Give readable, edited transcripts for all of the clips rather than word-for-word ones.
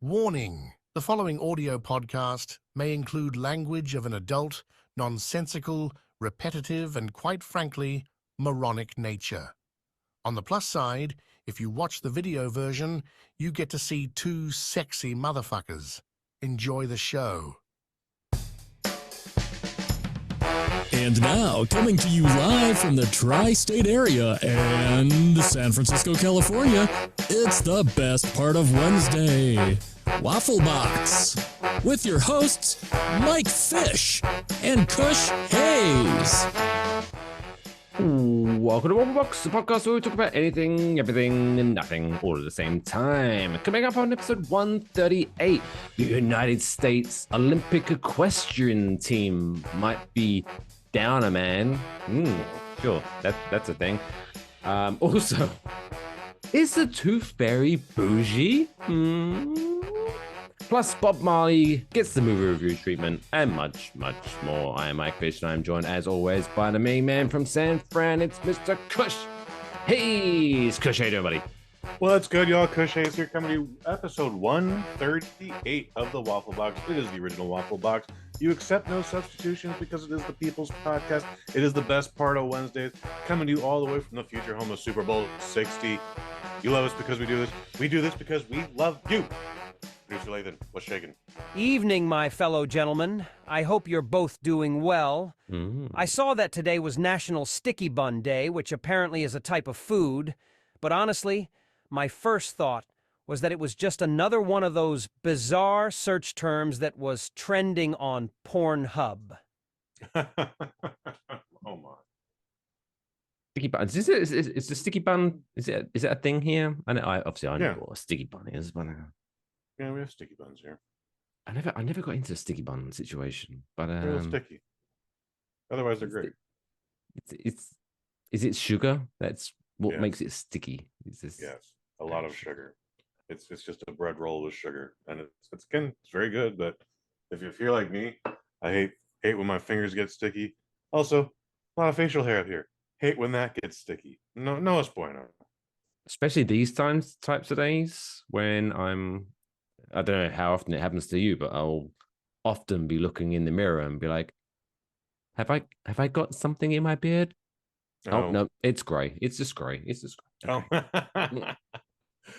Warning: the following audio podcast may include language of an adult, nonsensical, repetitive, and quite frankly, moronic nature. On the plus side, if you watch the video version, you get to see two sexy motherfuckers. Enjoy the show. And now, coming to you live from the tri-state area and San Francisco, California, it's the best part of Wednesday, Waffle Box, with your hosts, Mike Fish and Kush Hayes. Welcome to Waffle Box, the podcast where we talk about anything, everything, and nothing all at the same time. Coming up on episode 138, the United States Olympic Equestrian team might be down a man. Sure, that's a thing. Also, is the Tooth Fairy Boujee? Plus, Bob Marley gets the movie review treatment, and much, much more. I am Mike Fish, and I'm joined, as always, by the main man from San Fran. It's Mr. Kush Hayes. Kush, how you doing, buddy? Well, it's good, y'all. Kush Hayes here, coming to you, episode 138 of the Waffle Box. It is the original Waffle Box. You accept no substitutions because it is the People's Podcast. It is the best part of Wednesdays, coming to you all the way from the future home of Super Bowl 60. You love us because we do this. We do this because we love you. Producer Lathan, what's shaking? Evening, my fellow gentlemen. I hope you're both doing well. I saw that today was National Sticky Bun Day, which apparently is a type of food. But honestly, my first thought was that it was just another one of those bizarre search terms that was trending on Pornhub. Oh, my. Sticky buns. Is the sticky bun? Is it a thing here? I know Yeah. what a sticky bun is, but Yeah, we have sticky buns here. I never got into a sticky bun situation. But They're a little sticky. Otherwise, they're great. Is it sugar? That's what Yes. makes it sticky. Yes, a lot of sugar. It's just a bread roll with sugar, and it's very good. But if you're like me, I hate when my fingers get sticky. Also, a lot of facial hair up here. Hate when that gets sticky. No es bueno. Especially these types of days when I don't know how often it happens to you, but I'll often be looking in the mirror and be like, have I got something in my beard? Oh no, it's grey. It's just grey. Oh.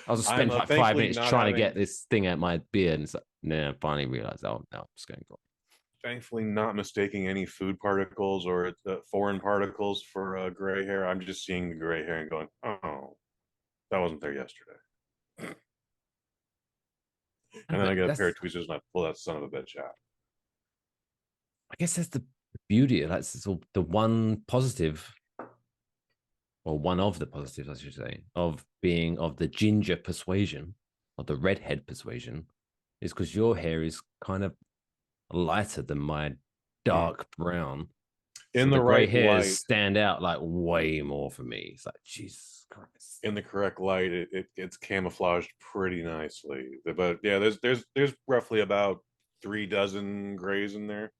I'll just spend like 5 minutes trying to get this thing out my beard, and it's like, I finally realize, oh no, I'm just going to go. Thankfully, not mistaking any food particles or foreign particles for gray hair. I'm just seeing the gray hair and going, oh, that wasn't there yesterday. And then I get a pair of tweezers and I pull that son of a bitch out. I guess that's the beauty. That's the one positive, or one of the positives, I should say, of being of the ginger persuasion, or the redhead persuasion, is because your hair is kind of lighter than my dark brown. In so the right hairs light, stand out like way more for me. It's like, Jesus Christ. in the correct light, it's camouflaged pretty nicely. But yeah, there's roughly about 3 dozen grays in there.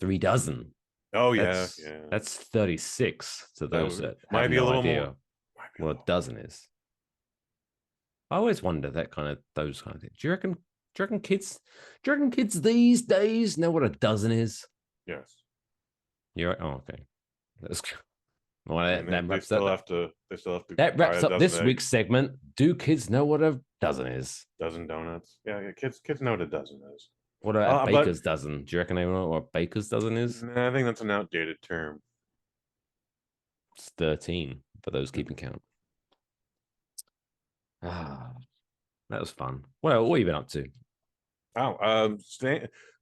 3 dozen. Oh That's, yeah. That's 36 to those that might have be a no little idea more. what a dozen is. I always wonder those kind of things. Do you reckon kids these days know what a dozen is? Yes. You're right. Oh, okay. That's good. Well, They wraps still up. have to. That wraps up this eggs. week's segment. Do kids know what a dozen is? Dozen donuts. Yeah. Kids know what a dozen is. What a baker's dozen? Do you reckon they know what a baker's dozen is? Nah, I think that's an outdated term. It's 13 for those keeping count. Ah, that was fun. Well, what have you been up to? Oh,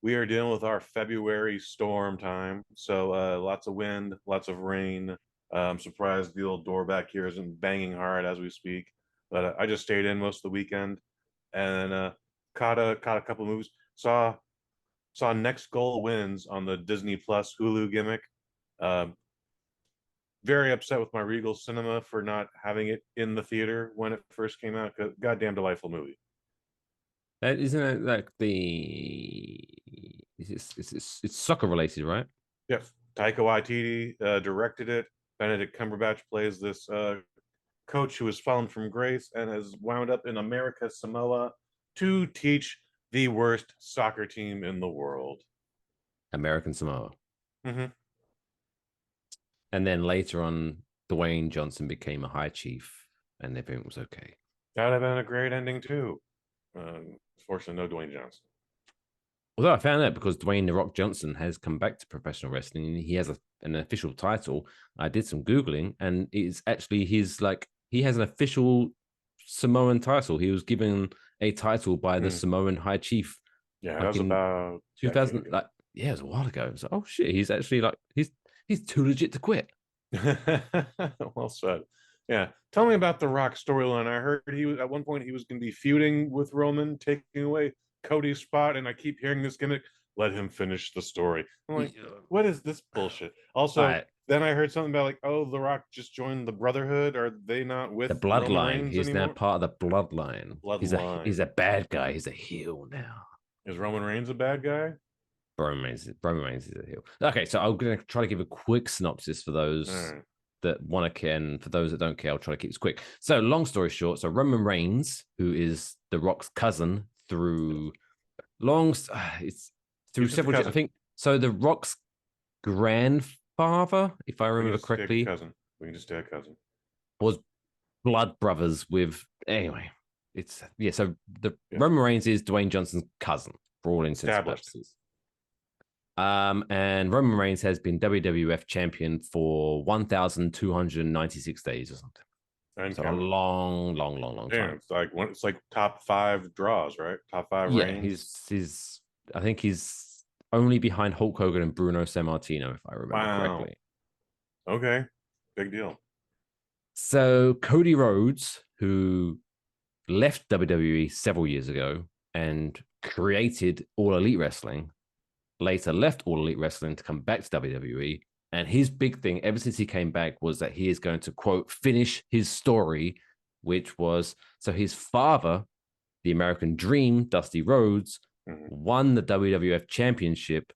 we are dealing with our February storm time. So lots of wind, lots of rain. I'm surprised the old door back here isn't banging hard as we speak. But I just stayed in most of the weekend and caught a couple movies. Saw Next Goal Wins on the Disney Plus Hulu gimmick. Very upset with my Regal Cinema for not having it in the theater when it first came out. Goddamn delightful movie. Isn't it like it's soccer related, right? Yes. Taika Waititi directed it. Benedict Cumberbatch plays this coach who has fallen from grace and has wound up in America Samoa to teach the worst soccer team in the world. American Samoa. Mm-hmm. And then later on, Dwayne Johnson became a high chief and everything was okay. That would have been a great ending too. Fortunately, no Dwayne Johnson. Although I found out because Dwayne The Rock Johnson has come back to professional wrestling and he has an official title. I did some Googling and it's actually he has an official Samoan title. He was given a title by the Samoan High Chief. Yeah, that was about 2000. It was a while ago. So, oh shit, he's actually he's too legit to quit. Well said. Yeah, tell me about the Rock storyline. I heard at one point he was going to be feuding with Roman, taking away Cody's spot, and I keep hearing this gimmick. Let him finish the story. I'm like, what is this bullshit? Also, then I heard something about like, oh, The Rock just joined the Brotherhood. Are they not with the Bloodline? He's now part of the Bloodline. Bloodline. He's a bad guy. He's a heel now. Is Roman Reigns a bad guy? Roman Reigns is a heel. Okay, so I'm going to try to give a quick synopsis for those that want to care, and for those that don't care, I'll try to keep this quick. So, long story short, so Roman Reigns, who is The Rock's cousin through several. I think so. The Rock's grandfather, if I remember correctly, cousin. We can just say a cousin. Was blood brothers with. Anyway, So Roman Reigns is Dwayne Johnson's cousin for all intents and purposes. And Roman Reigns has been WWF champion for 1,296 days or something. So a long time. It's like top 5 draws, right? Top 5 reigns. I think he's only behind Hulk Hogan and Bruno Sammartino, if I remember correctly. Okay, big deal. So Cody Rhodes, who left WWE several years ago and created All Elite Wrestling, later left All Elite Wrestling to come back to WWE. And his big thing ever since he came back was that he is going to, quote, finish his story, which was, so his father, the American Dream, Dusty Rhodes, won the WWF championship,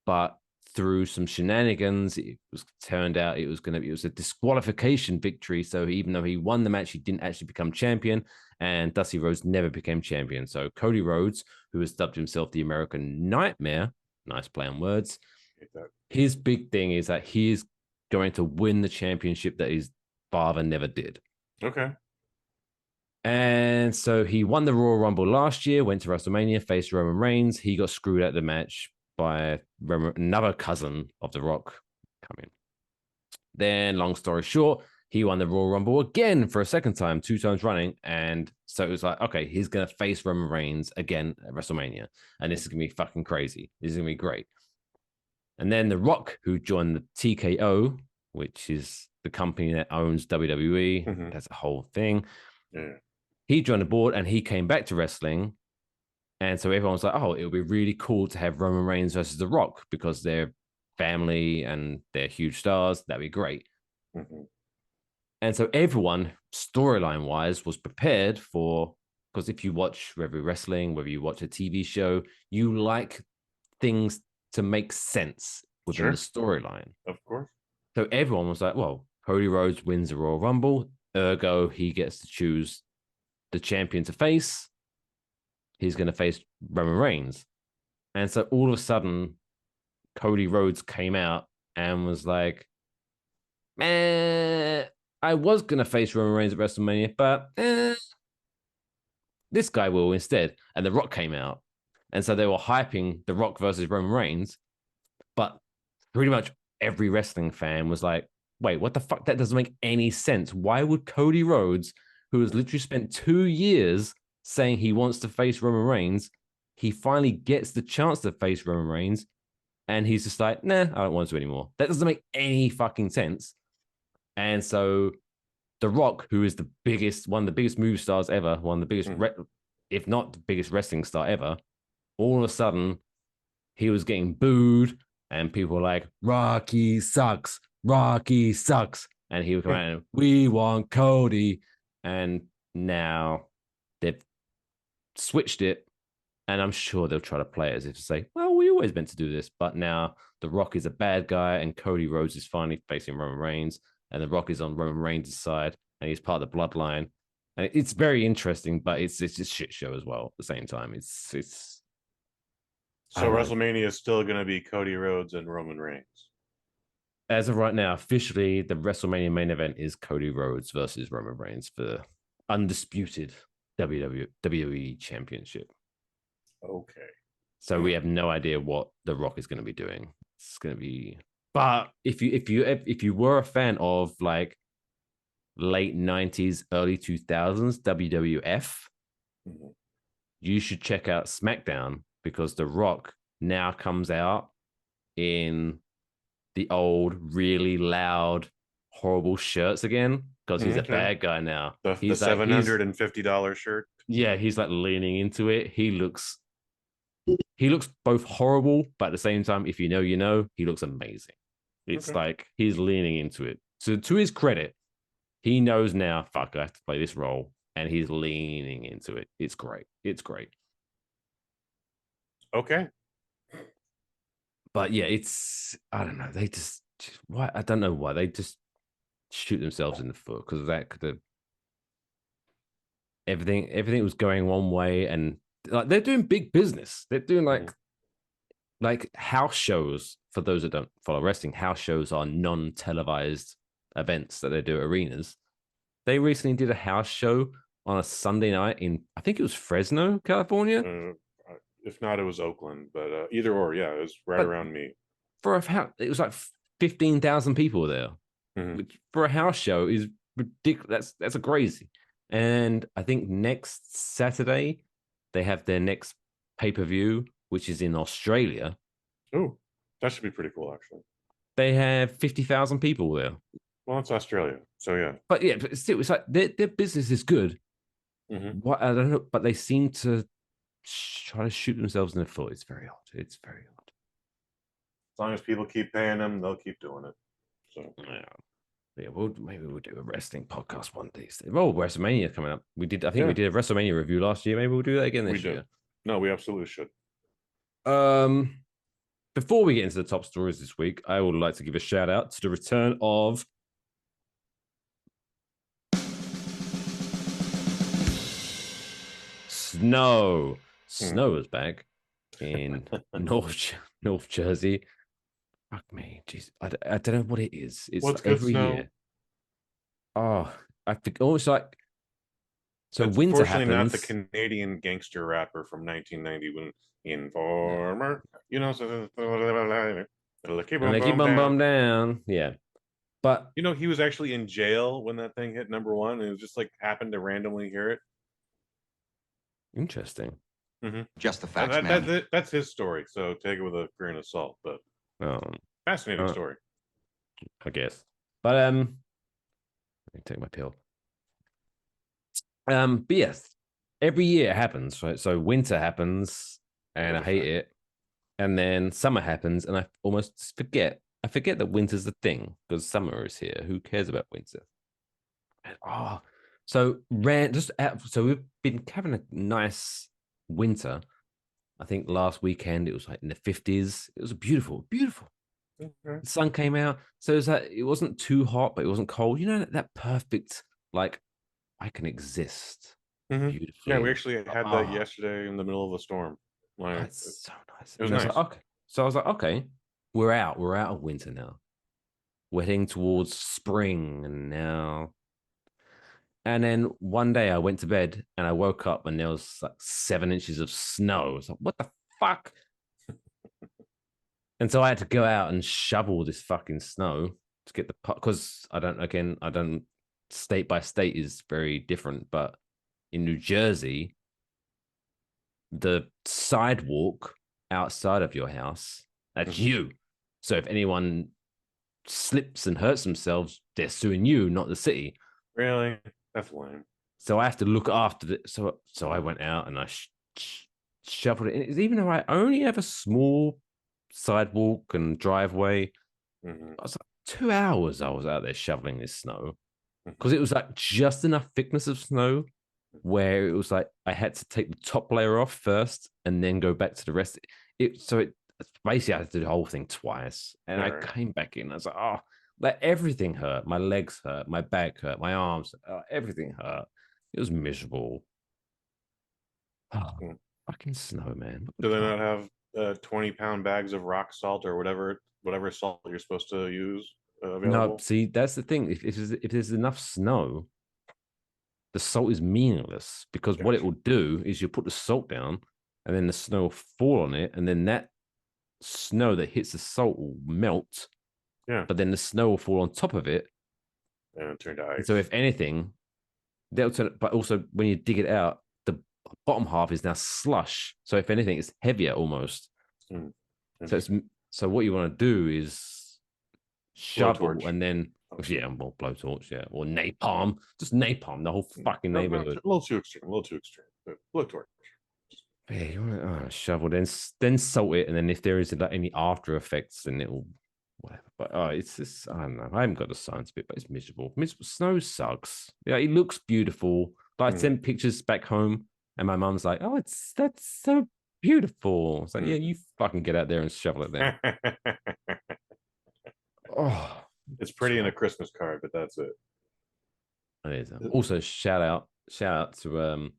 but through some shenanigans, it turned out it was a disqualification victory. So even though he won the match, he didn't actually become champion, and Dusty Rhodes never became champion. So Cody Rhodes, who has dubbed himself the American Nightmare, nice play on words, his big thing is that he is going to win the championship that his father never did. Okay. And so he won the Royal Rumble last year, went to WrestleMania, faced Roman Reigns. He got screwed out of the match by another cousin of The Rock coming. Then, long story short, he won the Royal Rumble again for a second time, 2 times running. And so it was like, okay, he's going to face Roman Reigns again at WrestleMania. And this is going to be fucking crazy. This is going to be great. And then The Rock, who joined the TKO, which is the company that owns WWE, that's a whole thing. Yeah. He joined the board and he came back to wrestling. And so everyone's like, oh, it would be really cool to have Roman Reigns versus The Rock because they're family and they're huge stars. That'd be great. And so everyone, storyline-wise, was prepared for, because if you watch Revy Wrestling, whether you watch a TV show, you like things to make sense within the storyline. Of course. So everyone was like, well, Cody Rhodes wins the Royal Rumble. Ergo, he gets to choose the champion to face. He's going to face Roman Reigns. And so all of a sudden, Cody Rhodes came out and was like, I was going to face Roman Reigns at WrestleMania, but this guy will instead. And The Rock came out. And so they were hyping The Rock versus Roman Reigns. But pretty much every wrestling fan was like, wait, what the fuck? That doesn't make any sense. Why would Cody Rhodes, who has literally spent 2 years saying he wants to face Roman Reigns, he finally gets the chance to face Roman Reigns, and he's just like, nah, I don't want to anymore. That doesn't make any fucking sense. And so The Rock, who is one of the biggest movie stars ever, one of the biggest, if not the biggest wrestling star ever, all of a sudden, he was getting booed, and people were like, Rocky sucks. Rocky sucks. And he would come out and, we want Cody. And now they've switched it. And I'm sure they'll try to play it as if to say, well, we always meant to do this. But now The Rock is a bad guy, and Cody Rhodes is finally facing Roman Reigns. And The Rock is on Roman Reigns' side, and he's part of the bloodline. And it's very interesting, but it's a shit show as well. At the same time, it's I So don't know. WrestleMania is still going to be Cody Rhodes and Roman Reigns. As of right now, officially, the WrestleMania main event is Cody Rhodes versus Roman Reigns for the undisputed WWE Championship. Okay. So we have no idea what The Rock is going to be doing. It's going to be, but if you were a fan of like late 90s, early 2000s WWF, Mhm. you should check out SmackDown because The Rock now comes out in the old, really loud, horrible shirts again because he's a Okay. bad guy now. The He's like, $750 shirt. yeah, he's like leaning into it. He looks both horrible, but at the same time, if you know, you know, he looks amazing. It's Okay. like he's leaning into it. So to his credit, he knows now, fuck, I have to play this role, and he's leaning into it. It's great. It's great. Okay. But yeah, I don't know. They just why I don't know why they just shoot themselves in the foot because that could have everything was going one way, and like they're doing big business. They're doing like house shows. For those that don't follow wrestling, house shows are non-televised events that they do at arenas. They recently did a house show on a Sunday night in, I think it was Fresno, California. If not, it was Oakland, but either or, yeah, it was right around me. For a house, it was like 15,000 people there, which for a house show is ridiculous. That's a crazy. And I think next Saturday they have their next pay-per-view, which is in Australia. Oh, that should be pretty cool, actually. They have 50,000 people there. Well, it's Australia, so yeah. But yeah, but still, it's like their business is good. What I don't know, but they seem to try to shoot themselves in the foot. It's very odd. It's very odd. As long as people keep paying them, they'll keep doing it. So yeah, maybe we'll do a wrestling podcast one day. Oh, WrestleMania coming up. We did a WrestleMania review last year. Maybe we'll do that again this year. No, we absolutely should. Before we get into the top stories this week, I would like to give a shout out to the return of Snow. Snow is back in North Jersey. Fuck me, jeez, I don't know what it is. It's What's like every good, Snow? year. Oh, I think almost like so. It's Winter unfortunately happens. not the Canadian gangster rapper from 1990 when Informer, you know, so keep And they keep bum down. Yeah, but you know, he was actually in jail when that thing hit number one, and it was just like happened to randomly hear it. interesting. Just the facts, man. That's his story, so take it with a grain of salt. But fascinating story, I guess. But let me take my pill. But yes, every year it happens, right? So winter happens, and I hate it, and then summer happens, and I almost forget. I forget that winter's the thing because summer is here. Who cares about winter? And, so we've been having a nice winter. I think last weekend it was like in the 50s. It was beautiful. The sun came out, so it was like it wasn't too hot, but it wasn't cold. You know, that perfect, like, I can exist beautifully. Yeah, we actually had that yesterday in the middle of a storm. Like, that's so nice. It was nice. Like, okay, so I was like, okay, we're out of winter now. We're heading towards spring, and then one day I went to bed and I woke up and there was like 7 inches of snow. I was like, what the fuck? And so I had to go out and shovel this fucking snow to get the because I don't state by state is very different, but in New Jersey, the sidewalk outside of your house, that's you. So if anyone slips and hurts themselves, they're suing you, not the city. Really? That's lame. So I have to look after it. So I went out and I shoveled it. And even though I only have a small sidewalk and driveway, I was like 2 hours I was out there shoveling this snow because it was like just enough thickness of snow where it was like I had to take the top layer off first and then go back to the rest. So basically I had to do the whole thing twice, and I came back in. I was like, oh, like everything hurt. My legs hurt, my back hurt, my arms, everything hurt. It was miserable. Oh, fucking snow, man. Do they not have 20-pound bags of rock salt or whatever salt you're supposed to use available? No, see, that's the thing. If there's enough snow, the salt is meaningless because what it will do is you put the salt down and then the snow will fall on it, and then that snow that hits the salt will melt. Yeah. But then the snow will fall on top of it. And it turned to ice. So if anything, they'll turn, but also when you dig it out, the bottom half is now slush. So if anything, it's heavier almost. So what you want to do is shovel and then blowtorch, or napalm, just napalm the whole fucking neighborhood. A little too extreme. But blowtorch. Yeah, you want to shovel, then salt it, and then if there is any after effects, then it'll whatever. But it's just, I don't know. I haven't got the science bit, but it's miserable. Snow sucks. Yeah, it looks beautiful. But I sent pictures back home, and my mum's like, "Oh, that's so beautiful." It's like, yeah, you fucking get out there and shovel it then. Oh, it's pretty in a Christmas card, but that's it. It is. Also, shout out to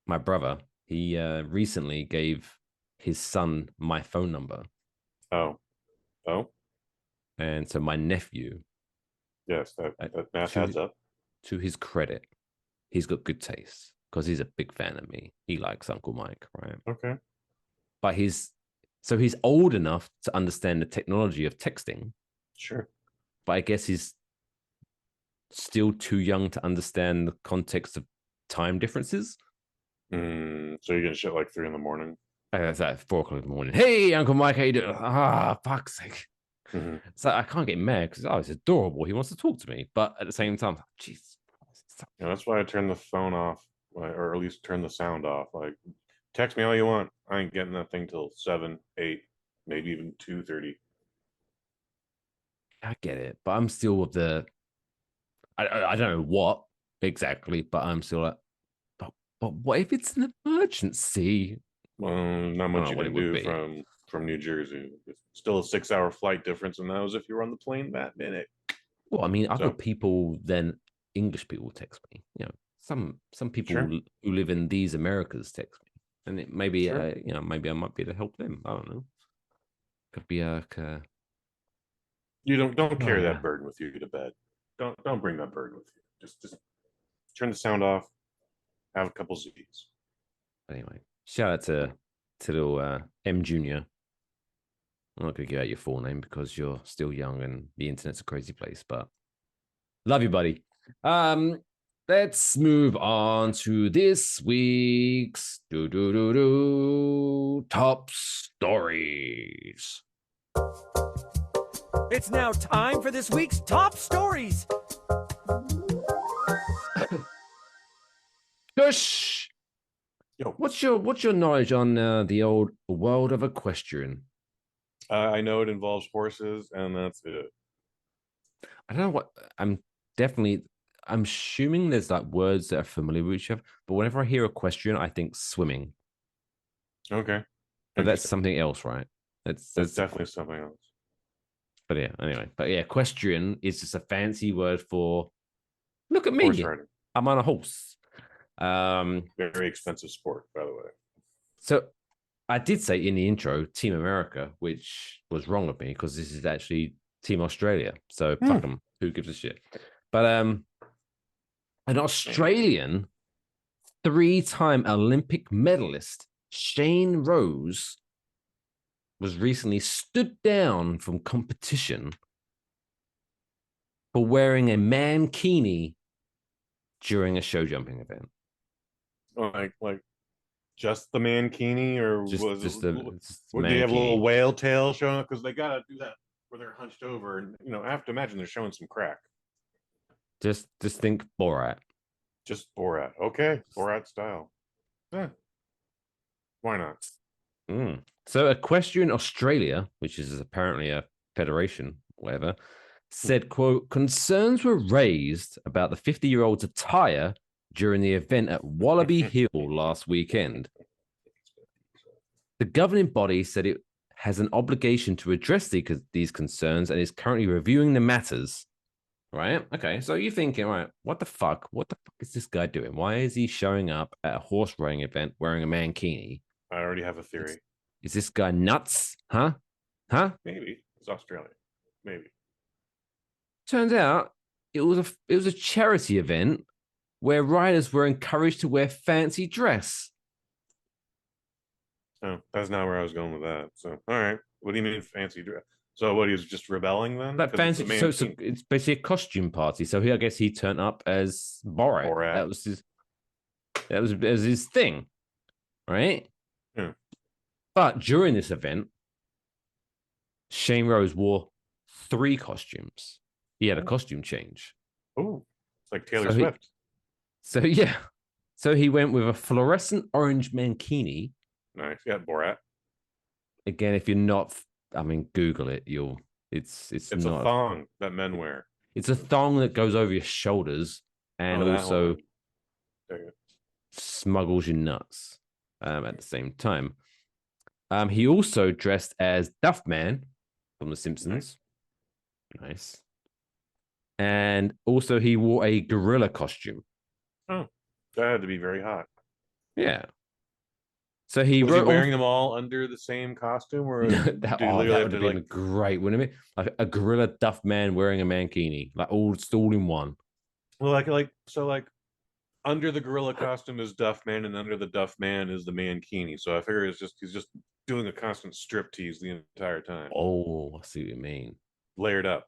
my brother. He recently gave his son my phone number. Oh. And so my nephew. Yes, that math adds up. To his credit, he's got good taste because he's a big fan of me. He likes Uncle Mike, right? Okay. But he's old enough to understand the technology of texting. Sure. But I guess he's still too young to understand the context of time differences. So you're gonna shit like 3 a.m. It's at 4 o'clock in the morning. Hey, Uncle Mike, how you doing? Fuck's sake. So I can't get mad because it's adorable. He wants to talk to me, but at the same time, Jesus. Yeah, that's why I turn the phone off, or at least turn the sound off. Like, text me all you want. I ain't getting that thing till 7, 8, maybe even 2:30. I get it, but I'm still with the. I don't know what exactly, but I'm still like. But what if it's an emergency? Well, not much you can do from New Jersey. It's still a 6-hour flight difference, and that was if you were on the plane that minute. Well, I mean, other people than English people text me. Some people who live in these Americas text me, and it maybe maybe I might be able to help them. I don't know. Could be You don't carry that burden with you to bed. Don't bring that burden with you. Just turn the sound off. Have a couple Z's. Anyway, shout out to little M Junior. I'm not gonna give out your full name because you're still young and the internet's a crazy place, but love you, buddy. Let's move on to this week's top stories. It's now time for this week's top stories. Kush, yo, what's your knowledge on the old world of equestrian? I know it involves horses, and that's it. I don't know what I'm assuming there's like words that are familiar with each other, but whenever I hear equestrian, I think swimming. Okay, but that's something else, right? That's definitely something else. But yeah, anyway, equestrian is just a fancy word for look at me. Horse riding. I'm on a horse. Very expensive sport, by the way. So I did say in the intro Team America, which was wrong of me because this is actually Team Australia. So fuck them. Who gives a shit? But an Australian 3-time Olympic medalist, Shane Rose, was recently stood down from competition for wearing a mankini during a show jumping event. Like just the mankini, or do they have a little whale tail showing up? Because they gotta do that where they're hunched over, and I have to imagine they're showing some crack. Just think Borat. Just Borat. Okay, Borat style. Yeah. Why not? So Equestrian Australia, which is apparently a federation, whatever, said, quote, concerns were raised about the 50-year-old's attire during the event at Wallaby Hill last weekend. The governing body said it has an obligation to address these concerns and is currently reviewing the matters. Right? Okay, so you're thinking, right, what the fuck? What the fuck is this guy doing? Why is he showing up at a horse riding event wearing a mankini? I already have a theory. Is this guy nuts? Huh? Huh? Maybe it's Australia. Maybe. Turns out it was a charity event where riders were encouraged to wear fancy dress. Oh, that's not where I was going with that. So, all right. What do you mean fancy dress? So, what, he was just rebelling then? That fancy, so it's basically a costume party. So I guess he turned up as Borat. Borat. That was his thing, right? Yeah. But during this event, Shane Rose wore 3 costumes. He had a costume change. Oh, it's like Taylor Swift. So he went with a fluorescent orange mankini. Nice. Yeah, Borat. Again, if you're not, Google it. It's not a thong that men wear. It's a thong that goes over your shoulders and also smuggles your nuts at the same time. He also dressed as Duffman from The Simpsons. Nice. And also he wore a gorilla costume. Oh, that had to be very hot. Yeah. So was he wearing them all under the same costume, or that would have been great, wouldn't it? Like a gorilla Duff man wearing a mankini, like all in one. Well, like under the gorilla costume is Duff Man, and under the Duff Man is the mankini. So I figure he's just doing a constant striptease the entire time. Oh, I see what you mean. Layered up.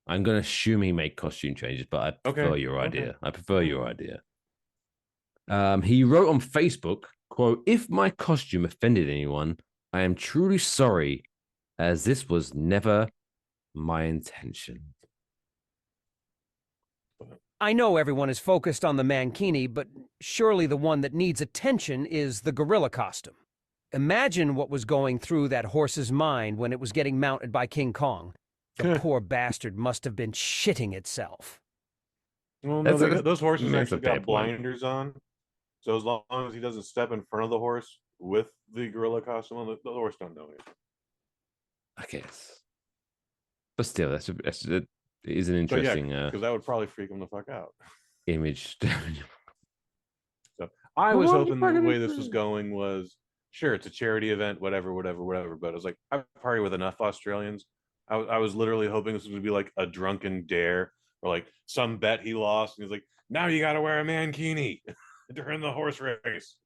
I'm gonna assume he made costume changes, but I prefer your idea. I prefer your idea. He wrote on Facebook, quote, "If my costume offended anyone, I am truly sorry, as this was never my intention." I know everyone is focused on the mankini, but surely the one that needs attention is the gorilla costume. Imagine what was going through that horse's mind when it was getting mounted by King Kong. The poor bastard must have been shitting itself. Well, no, those horses actually got blinders on. So as long as he doesn't step in front of the horse with the gorilla costume on, the horse don't know it. I guess. But still, it is an interesting... because that would probably freak him the fuck out. Image. So I was hoping the way this was going was, sure, it's a charity event, whatever. But I was like, I've partied with enough Australians. I was literally hoping this was going to be like a drunken dare or like some bet he lost. And he's like, now you got to wear a mankini during the horse race.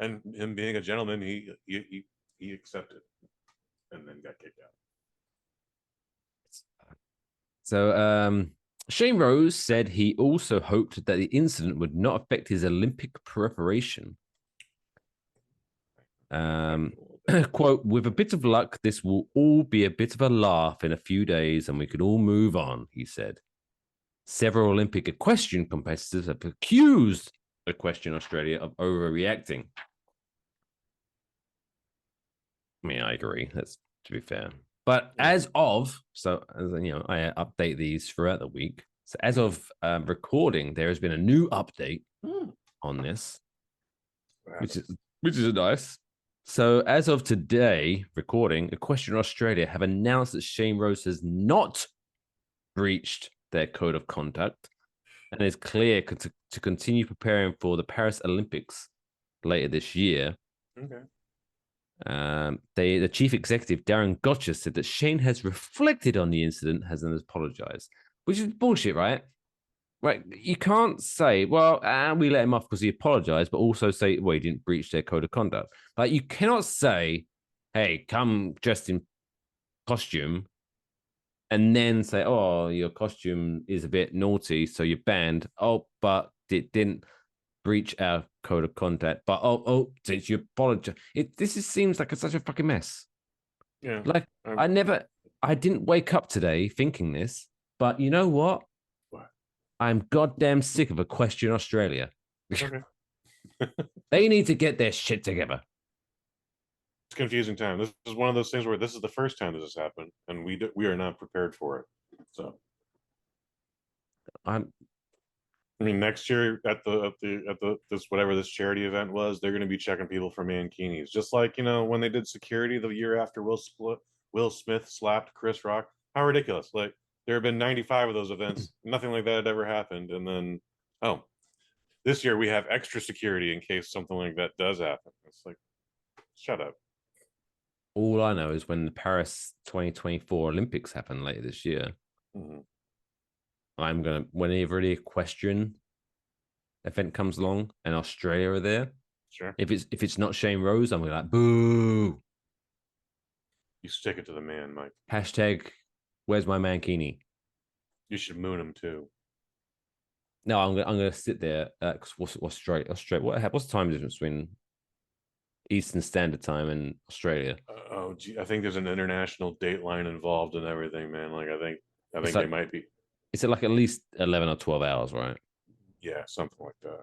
And him being a gentleman, he accepted and then got kicked out. So Shane Rose said he also hoped that the incident would not affect his Olympic preparation. Quote, "With a bit of luck, this will all be a bit of a laugh in a few days and we can all move on," he said. Several Olympic equestrian competitors have accused Equestrian Australia of overreacting. I agree. That's to be fair. But as of, I update these throughout the week. So as of recording, there has been a new update on this, which is nice. So as of today, recording, Equestrian Australia have announced that Shane Rose has not breached their code of conduct and is clear to continue preparing for the Paris Olympics later this year. Okay. The chief executive, Darren Gotcha, said that Shane has reflected on the incident and has apologized, which is bullshit, right? Right, you can't say, well, we let him off because he apologized, but also say, well, he didn't breach their code of conduct. Like, you cannot say, hey, come dressed in costume, and then say, oh, your costume is a bit naughty, so you're banned. Oh, but it didn't breach our code of conduct. But since you apologize, seems like such a fucking mess. Yeah. Like, I didn't wake up today thinking this, but you know what? I'm goddamn sick of Equestrian Australia. Okay. They need to get their shit together. It's a confusing time. This is one of those things where this is the first time this has happened, and we are not prepared for it. So, next year at this whatever this charity event was, they're going to be checking people for mankinis, just like when they did security the year after Will Smith slapped Chris Rock. How ridiculous! Like there have been 95 of those events. Nothing like that had ever happened. And then, this year we have extra security in case something like that does happen. It's like, shut up. All I know is when the Paris 2024 Olympics happen later this year, I'm going to, whenever the equestrian event comes along and Australia are there, sure. If it's not Shane Rose, I'm going to be like, boo. You stick it to the man, Mike. Hashtag, where's my Mankini? You should moon him too. No, I'm gonna sit there. What's straight? What's the time difference between Eastern Standard Time and Australia? I think there's an international date line involved in everything, man. Like I think they might be. Is it like at least 11 or 12 hours, right? Yeah, something like that.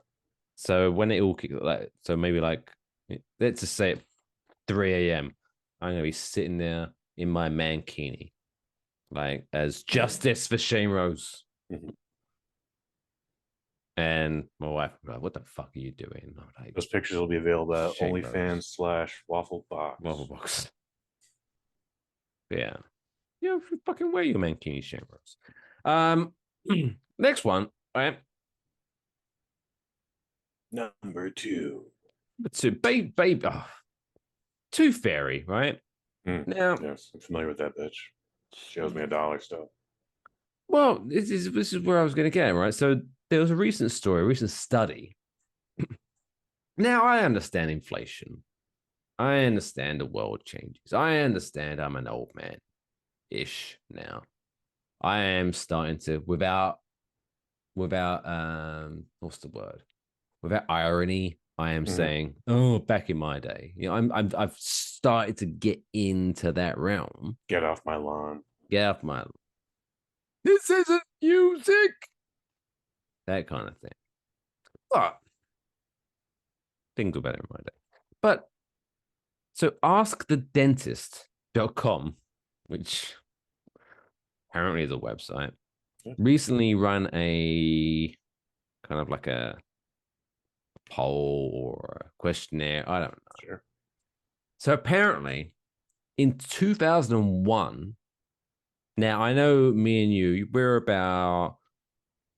So when it all kicks, like, so maybe like, let's just say at 3 a.m. I'm gonna be sitting there in my Mankini, like as justice for Shane Rose. And my wife, like, what the fuck are you doing? Like, those pictures will be available at OnlyFans/Waffle Box. Waffle Box. Yeah. Yeah, fucking wear your Mankini, Shane Rose. Next one, all right. Number 2. Babe, Tooth Fairy, right? Now, yes, I'm familiar with that bitch. She owes me $1 still. Well, this is where I was going to get, right? So there was a recent study. Now, I understand inflation. I understand the world changes. I understand I'm an old man-ish now. I am starting to, without what's the word? Without irony, I am saying, oh, back in my day, you know, I've started to get into that realm. Get off my lawn. Get off my. This isn't music. That kind of thing. But things were better in my day. But so askthedentist.com, which apparently is a website, recently run a kind of like a poll or a questionnaire. I don't know. Sure. So apparently in 2001, now I know me and you, we're about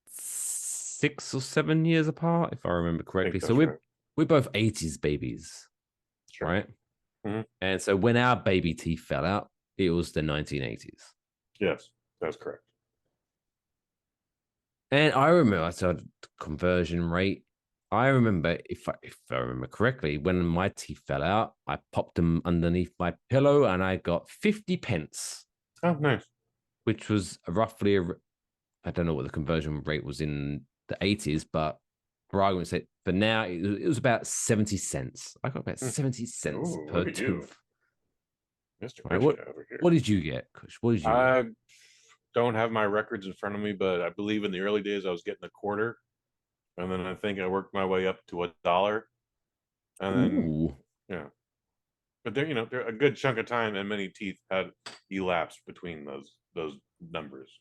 6 or 7 years apart, if I remember correctly. So we're both 80s babies, right? And so when our baby teeth fell out, it was the 1980s. Yes, that's correct. And I remember, I said conversion rate. I remember, if I remember correctly, when my teeth fell out, I popped them underneath my pillow and I got 50 pence. Oh, nice. Which was roughly, I don't know what the conversion rate was in the 80s, but for argument's sake, for now, it was about 70 cents. I got about 70 cents per tooth. Mr. Right, what did you get, Kush? What did you get? Don't have my records in front of me, but I believe in the early days I was getting a quarter. And then I think I worked my way up to $1. And then, yeah. But there, there a good chunk of time and many teeth had elapsed between those numbers.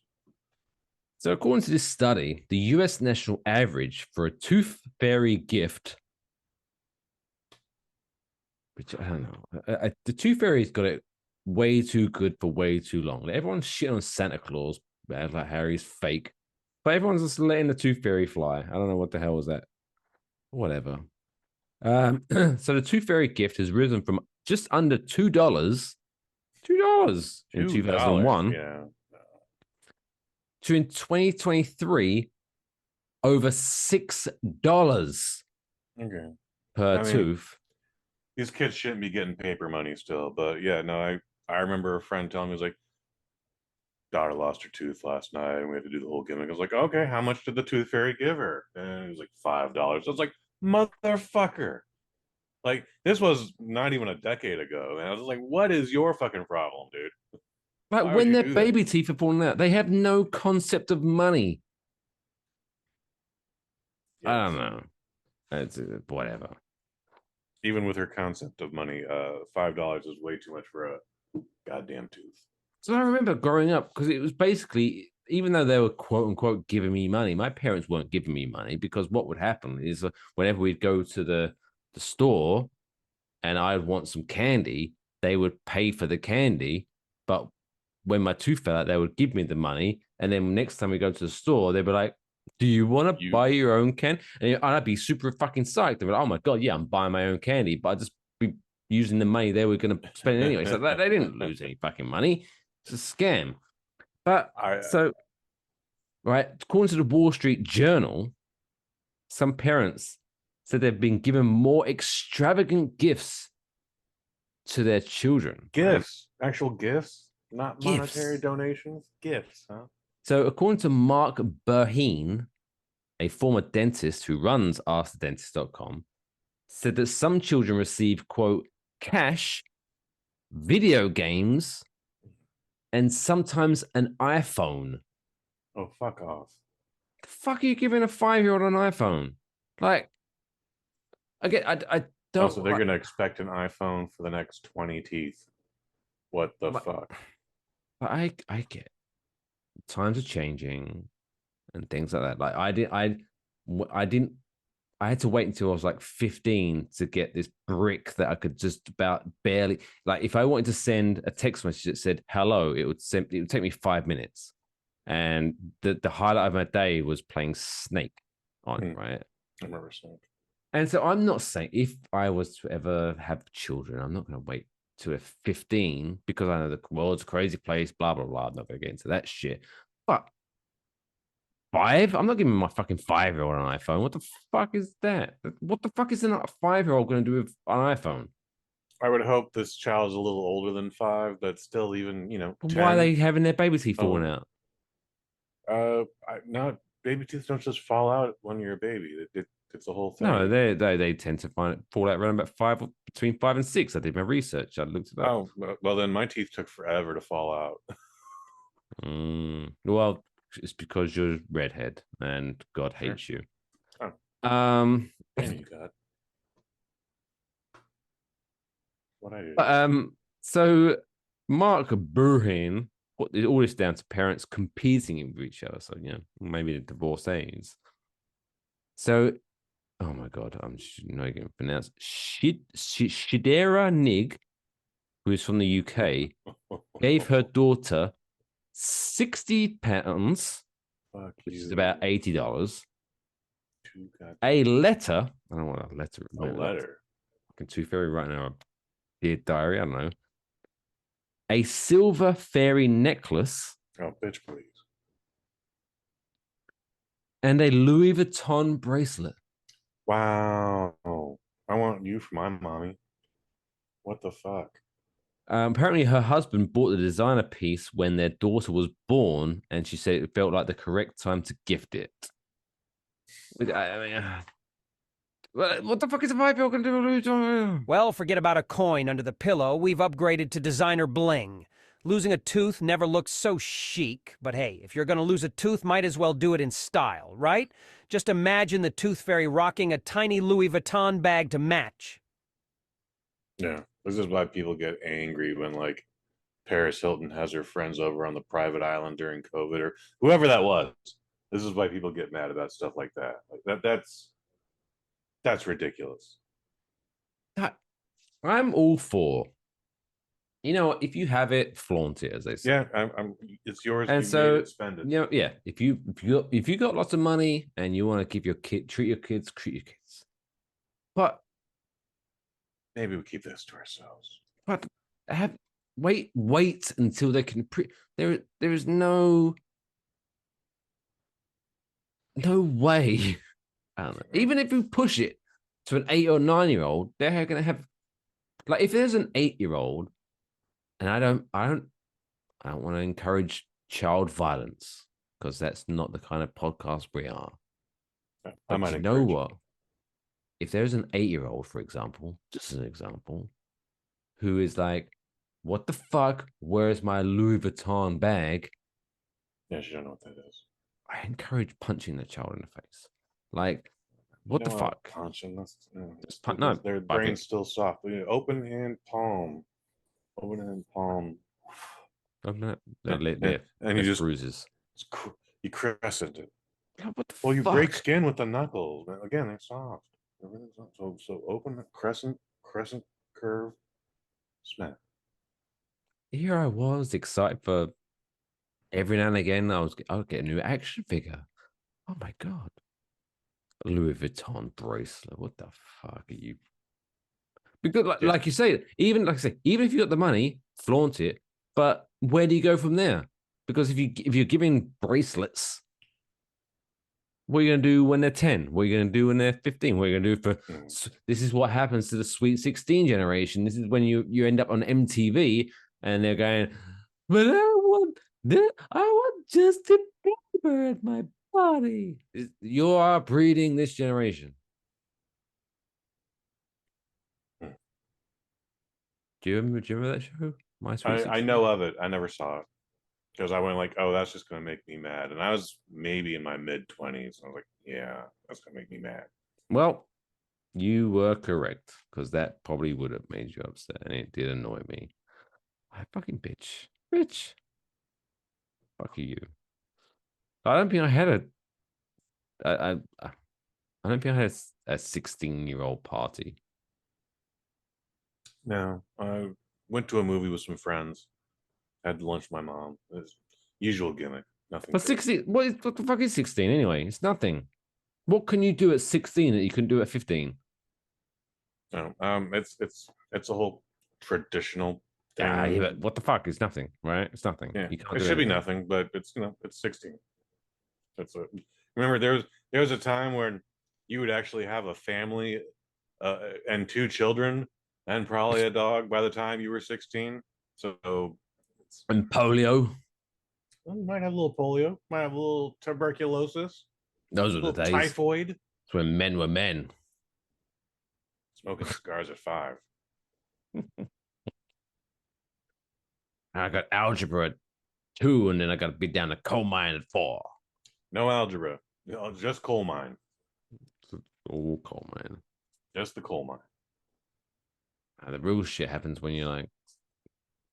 So according to this study, the US national average for a tooth fairy gift, which I don't know, the tooth fairy's got it way too good for way too long. Everyone's shit on Santa Claus, like Harry's fake. But everyone's just letting the tooth fairy fly. I don't know what the hell was that. Whatever. So the tooth fairy gift has risen from just under $2 in 2001 to in 2023 over $6 per tooth. These kids shouldn't be getting paper money still, but yeah, no, I remember a friend telling me, he was like, daughter lost her tooth last night and we had to do the whole gimmick. I was like, okay, how much did the tooth fairy give her? And it was like $5. I was like, motherfucker. Like, this was not even a decade ago. And I was like, what is your fucking problem, dude? Like, when their baby teeth are falling out, they have no concept of money. Yes. I don't know. It's whatever. Even with her concept of money, $5 is way too much for a goddamn tooth. So I remember growing up, because it was basically, even though they were quote unquote giving me money, my parents weren't giving me money, because what would happen is whenever we'd go to the store and I'd want some candy, they would pay for the candy, but when my tooth fell out, they would give me the money, and then next time we go to the store, they'd be like, "Do you want to buy your own candy?" And I'd be super fucking psyched. They'd be like, "Oh my god, yeah, I'm buying my own candy," but I'd just be using the money they were going to spend anyway. So they didn't lose any fucking money. It's a scam. But right, according to the Wall Street Journal, some parents said they've been given more extravagant gifts to their children. Gifts, actual gifts, not Gifts. monetary donations. Gifts, huh? So according to Mark Burheen, a former dentist who runs AskTheDentist.com, said that some children receive, quote, cash, video games, and sometimes an iPhone. Oh, fuck off. The fuck are you giving a 5-year-old an iPhone? Like, again, I don't. Also, they're going to expect an iPhone for the next 20 teeth. What the fuck? But I get it. Times are changing and things like that. Like I had to wait until I was like 15 to get this brick that I could just about barely, like, if I wanted to send a text message that said hello, it would take me 5 minutes. And the highlight of my day was playing Snake on it, right? I remember Snake. And so I'm not saying if I was to ever have children, I'm not going to wait to a 15 because I know the world's a crazy place, blah, blah, blah. I'm not going to get into that shit. But 5? I'm not giving my fucking 5-year-old an iPhone. What the fuck is that? What the fuck is a 5-year-old going to do with an iPhone? I would hope this child's a little older than 5, but still even, 10. Why are they having their baby teeth falling out? No, baby teeth don't just fall out when you're a baby. It's a whole thing. No, they tend to fall out around about between 5 and 6. I did my research. I looked at that. Oh, well, then my teeth took forever to fall out. Well, it's because you're redhead and God hates you. Oh. And you God. What I do? So Mark Burheen put all this down to parents competing with each other. So, maybe the divorcees. So, oh my God, I'm not going to pronounce Shidera Nig, who is from the UK, gave her daughter £60, which is about $80. A letter. I don't know what a letter. A letter. Fucking Tooth Fairy writing a dear diary. I don't know. A silver fairy necklace. Oh, bitch, please. And a Louis Vuitton bracelet. Wow. I want you for my mommy. What the fuck? Apparently, her husband bought the designer piece when their daughter was born, and she said it felt like the correct time to gift it. I mean, what the fuck is a 5-year-old going to do? Well, forget about a coin under the pillow. We've upgraded to designer bling. Losing a tooth never looked so chic, but hey, if you're going to lose a tooth, might as well do it in style, right? Just imagine the Tooth Fairy rocking a tiny Louis Vuitton bag to match. Yeah, this is why people get angry when, like, Paris Hilton has her friends over on the private island during COVID, or whoever that was. This is why people get mad about stuff like that. Like that's ridiculous. I'm all for. If you have it, flaunt it, as they say. Yeah, it's yours. And so, spend it. Yeah. If you got lots of money and you want to give your kid, treat your kids. But maybe we keep this to ourselves. But wait until they can. There is no way. I don't know. Even if you push it to an 8 or 9-year-old, they're going to have, like, if there's an 8-year-old. And I don't want to encourage child violence because that's not the kind of podcast we are. But you know what? If there's an 8-year-old, for example, just as an example, who is like, what the fuck? Where's my Louis Vuitton bag? Yeah, she don't know what that is. I encourage punching the child in the face. Like, what the fuck? Punching? No, their brain's still soft. Open hand palm. Open hand palm. And you just bruises. You crescent it. What the well, you fuck? break skin with the knuckles. Again, they're soft. So open crescent curve, smack. here I was excited for every now and again. I'll get a new action figure. Oh my god, Louis Vuitton bracelet. What the fuck are you? Because like you say, even if you got the money, flaunt it. But where do you go from there? Because if you're giving bracelets, what are you going to do when they're 10? What are you going to do when they're 15? What are you going to do for... This is what happens to the Sweet 16 generation. This is when you end up on MTV and they're going, but I want Justin Bieber at my party. You are breeding this generation. Do you remember that show? My Sweet 16? I know of it. I never saw it because I went like, oh, that's just going to make me mad. And I was maybe in my mid-20s. I was like, yeah, that's going to make me mad. Well, you were correct because that probably would have made you upset, and it did annoy me. I fucking bitch. Fuck you. I don't think I had I don't think I had a 16-year-old party. No, I went to a movie with some friends. Had lunch with my mom. It was usual gimmick. Nothing. But 16, what the fuck is 16 anyway? It's nothing. What can you do at 16 that you couldn't do at 15? No, it's a whole traditional thing. Yeah, but what the fuck? It's nothing, right? It's nothing. Yeah, You can't it do should be anything. nothing, but it's 16. Remember there was a time when you would actually have a family and 2 children and probably a dog by the time you were 16. So And polio. well, you might have a little polio, might have a little tuberculosis, Those a were the little days. typhoid. It's when men were men. Smoking cigars at 5. I got algebra at 2, and then I got to be down to coal mine at 4. No algebra, just coal mine. Oh, coal mine. Just the coal mine. The real shit happens when you're like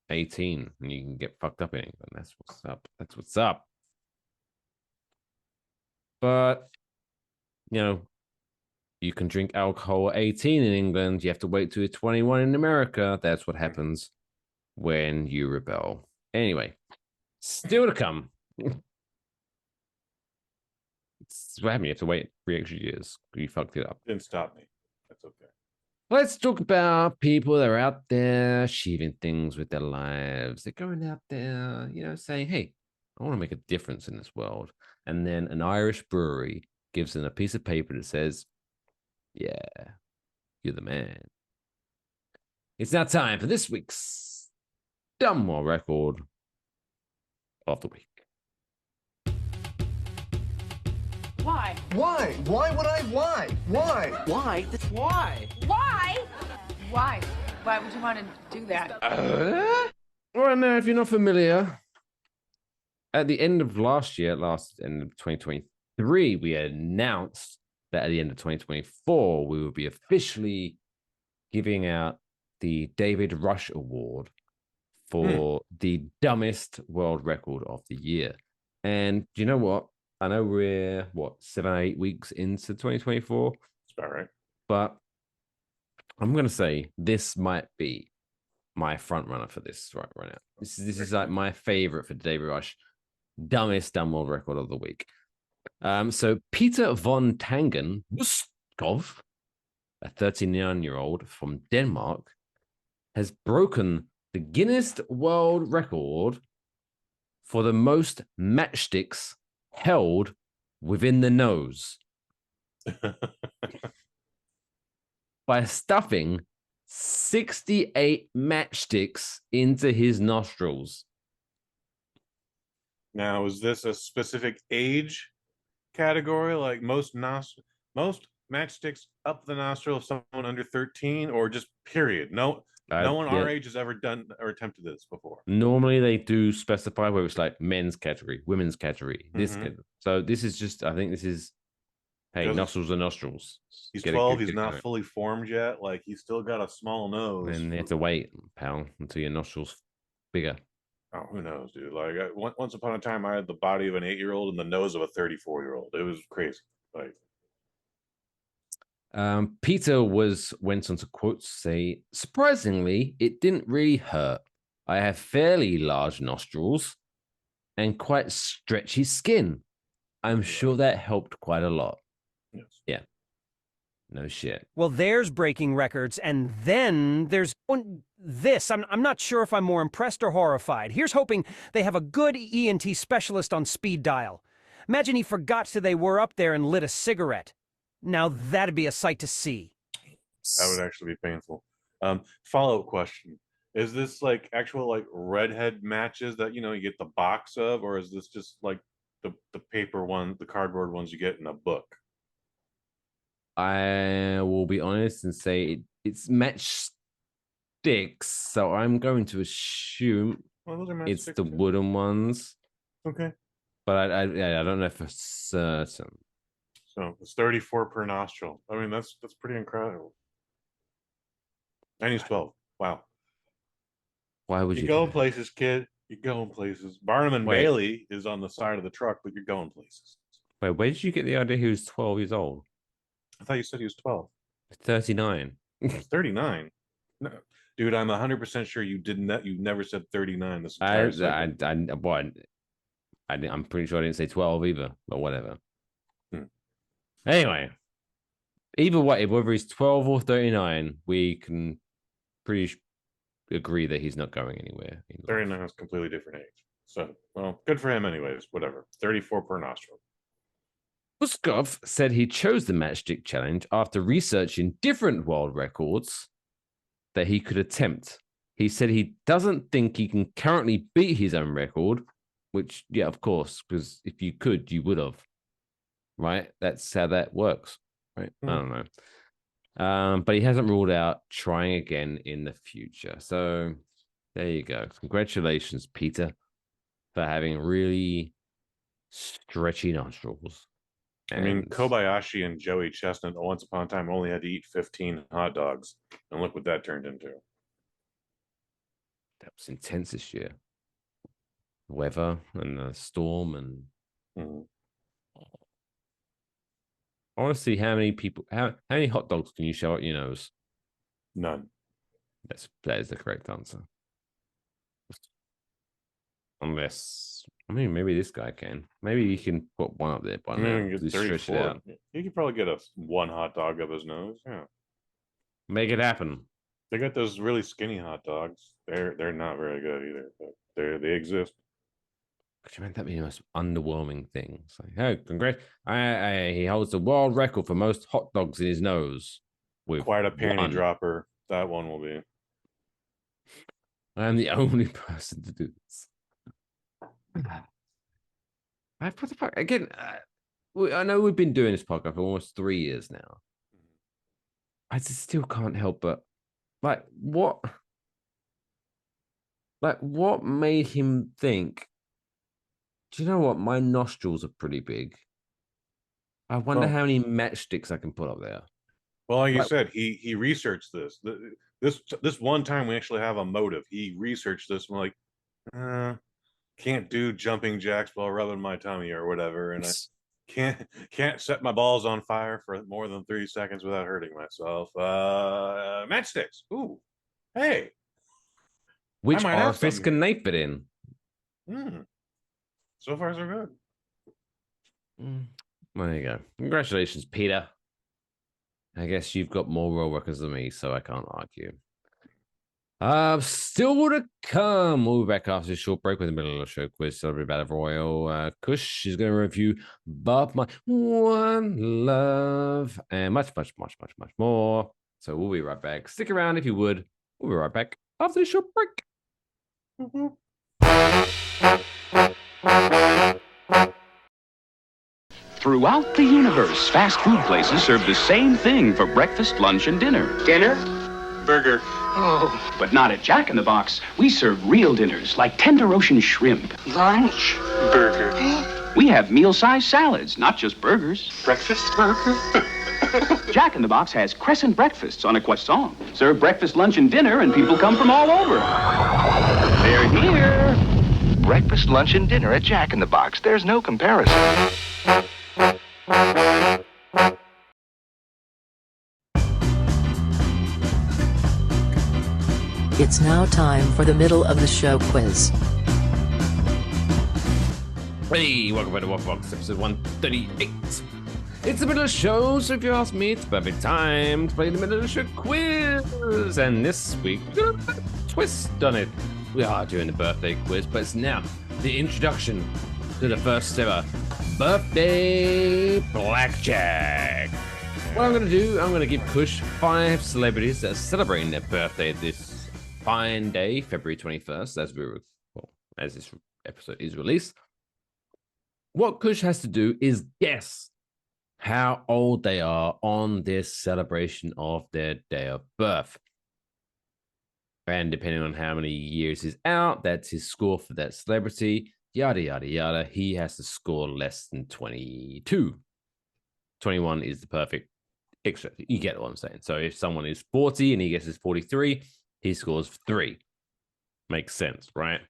18 and you can get fucked up in England. That's what's up. That's what's up. But, you can drink alcohol at 18 in England. You have to wait till you're 21 in America. That's what happens when you rebel. Anyway, still to come. It's what happened. You have to wait 3 extra years. You fucked it up. Didn't stop me. That's okay. Let's talk about people that are out there achieving things with their lives. They're going out there, saying, hey, I want to make a difference in this world. And then an Irish brewery gives them a piece of paper that says, yeah, you're the man. It's now time for this week's Dunmore Record of the Week. Why? Why? Why would I? Why? Why? Why? Why? Why? Why? Why would you want to do that? Well, now, if you're not familiar, at the end of last year, end of 2023, we announced that at the end of 2024, we will be officially giving out the David Rush Award for the dumbest world record of the year. And do you know what? I know we're, 7 or 8 weeks into 2024? That's about right. But I'm going to say this might be my front runner for this right now. This is like my favorite for David Rush, dumbest dumb world record of the week. So Peter von Tangen Buskov, a 39-year-old from Denmark, has broken the Guinness World Record for the most matchsticks held within the nose by stuffing 68 matchsticks into his nostrils. Now, is this a specific age category, like most matchsticks up the nostril of someone under 13, or just period? No one our age has ever done or attempted this before. Normally, they do specify whether it's like men's category, women's category. So this is just, I think this is, hey, nostrils are nostrils. He's 12. He's not fully formed yet. Like, he's still got a small nose. And you have to wait, pal, until your nostrils bigger. Oh, who knows, dude? Like, once upon a time, I had the body of an 8-year-old and the nose of a 34-year-old. It was crazy. Like, Peter went on to quote say, surprisingly, it didn't really hurt. I have fairly large nostrils and quite stretchy skin. I'm sure that helped quite a lot. Yes. Yeah. No shit. Well, there's breaking records, and then there's this. I'm not sure if I'm more impressed or horrified. Here's hoping they have a good ENT specialist on speed dial. Imagine he forgot till they were up there and lit a cigarette. Now that'd be a sight to see. That would actually be painful. Follow-up question. Is this like actual like redhead matches that you get the box of, or is this just like the paper one, the cardboard ones you get in a book? I will be honest and say it's matchsticks, so I'm going to assume Well, those are it's matchsticks the too. wooden ones. Okay. But I don't know for certain. So it's 34 per nostril. I mean, that's pretty incredible. And he's 12. Wow. Why would you go do places, kid? You're going places. Barnum and Wait. Bailey is on the side of the truck, but you're going places. that? Wait, where did you get the idea he was 12 years old? I thought you said he was 12. 39. He's 39. No, dude, I'm 100% sure you didn't. You never said 39 this I, entire segment. I'm pretty sure I didn't say 12 either, but whatever. Hmm. Anyway, either way, whether he's 12 or 39, we can pretty agree that he's not going anywhere. 39 is a completely different age. So, well, good for him anyways. Whatever. 34 per nostril. Puskov said he chose the matchstick challenge after researching different world records that he could attempt. He said he doesn't think he can currently beat his own record, which, yeah, of course, because if you could, you would have. Right? That's how that works. Right? I don't know. But he hasn't ruled out trying again in the future. So there you go. Congratulations, Peter, for having really stretchy nostrils. I mean, Kobayashi and Joey Chestnut once upon a time only had to eat 15 hot dogs. And look what that turned into. That was intense this year. Weather and the storm and I want to see how many people, how many hot dogs can you show out your nose? None. That is the correct answer. Unless, I mean, maybe this guy can. Maybe he can put one up there by now. Get Just stretch it out. You could probably get one hot dog up his nose. Yeah. Make it happen. They got those really skinny hot dogs. They're not very good either, but they exist. Could you imagine that being the most underwhelming thing? It's like, oh, congrats. He holds the world record for most hot dogs in his nose. With quite a panty one. dropper. That one will be. I am the only person to do this. What the fuck? Again, I know we've been doing this podcast for almost 3 years now. I just still can't help but, what made him think, do you know what? My nostrils are pretty big. I wonder how many matchsticks I can put up there. Well, like you said, he researched this. This one time we actually have a motive. He researched this. And we're like, can't do jumping jacks while rubbing my tummy or whatever, and I can't set my balls on fire for more than 3 seconds without hurting myself. Matchsticks. Ooh, hey. Which orifice can they fit in? So far, so good. Well, there you go. Congratulations, Peter. I guess you've got more world records than me, so I can't argue. Still to come. We'll be back after this short break with the middle of the show quiz. Celebrity Battle Royale. Kush is going to review Bob Marley, One Love, and much, much, much, much, much more. So we'll be right back. Stick around if you would. We'll be right back after this short break. Throughout the universe, fast food places serve the same thing for breakfast, lunch, and dinner. Dinner? Burger. Oh. But not at Jack in the Box. We serve real dinners like tender ocean shrimp. Lunch? Burger. We have meal-sized salads, not just burgers. Breakfast burger? Jack in the Box has crescent breakfasts on a croissant. Serve breakfast, lunch, and dinner, and people come from all over. They're here. Breakfast, lunch, and dinner at Jack in the Box. There's no comparison. It's now time for the middle of the show quiz. Hey, welcome back to Waffle Box, episode 138. It's the middle of the show, so if you ask me, it's perfect time to play the middle of the show quiz. And this week, we're going to put a twist on it. We are doing the birthday quiz, but it's now the introduction to the first ever birthday Blackjack. What I'm going to do, I'm going to give Kush 5 celebrities that are celebrating their birthday this fine day, February 21st, as this episode is released. What Kush has to do is guess how old they are on this celebration of their day of birth. And depending on how many years he's out, that's his score for that celebrity. Yada, yada, yada. He has to score less than 22. 21 is the perfect extra. You get what I'm saying. So if someone is 40 and he guesses 43, he scores 3. Makes sense, right?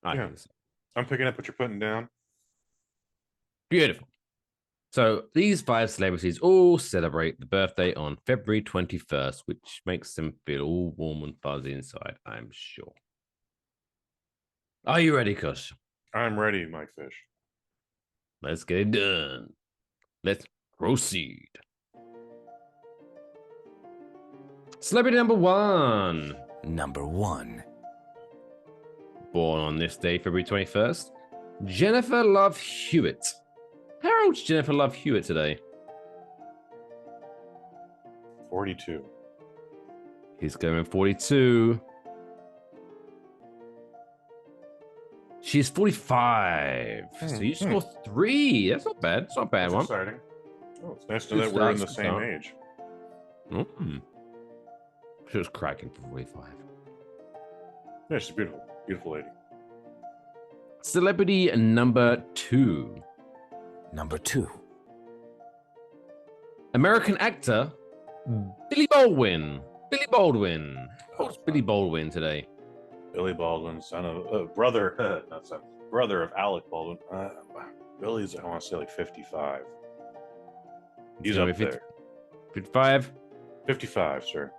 I think so. I'm picking up what you're putting down. Beautiful. So these 5 celebrities all celebrate the birthday on February 21st, which makes them feel all warm and fuzzy inside, I'm sure. Are you ready, Kush? I'm ready, Mike Fish. Let's get it done. Let's proceed. Celebrity number 1. Number 1. Born on this day, February 21st, Jennifer Love Hewitt. How old's Jennifer Love Hewitt today? 42. He's going 42. She's 45. So you score 3. That's not bad. It's not a bad one. Exciting. Oh, it's nice to know that we're in the same age. She was cracking for 45. Yeah, she's beautiful. Beautiful lady. Celebrity number 2. Number 2. American actor Billy Baldwin. Billy Baldwin. What's Billy Baldwin today? Billy Baldwin, brother of Alec Baldwin. Billy's, I want to say, like 55. He's up there. 55? 55, sir.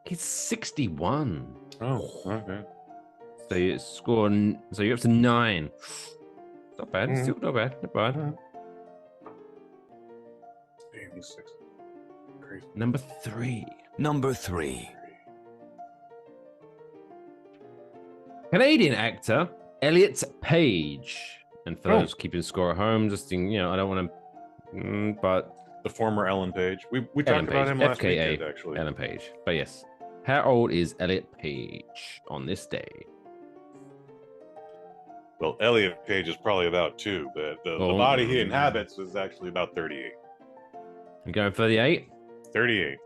He's 61. Oh, okay. So you score. So you're up to 9. Not bad. Still not bad. Not bad. Damn, he's 60. Crazy. Number 3. Number 3. Canadian actor Elliot Page. And for those keeping score at home, just I don't want to. But the former Ellen Page. We talked about him last weekend, actually. Ellen Page. But yes. How old is Elliot Page on this day? Well, Elliot Page is probably about 2, but the body he inhabits is actually about 38. You going 38? 38.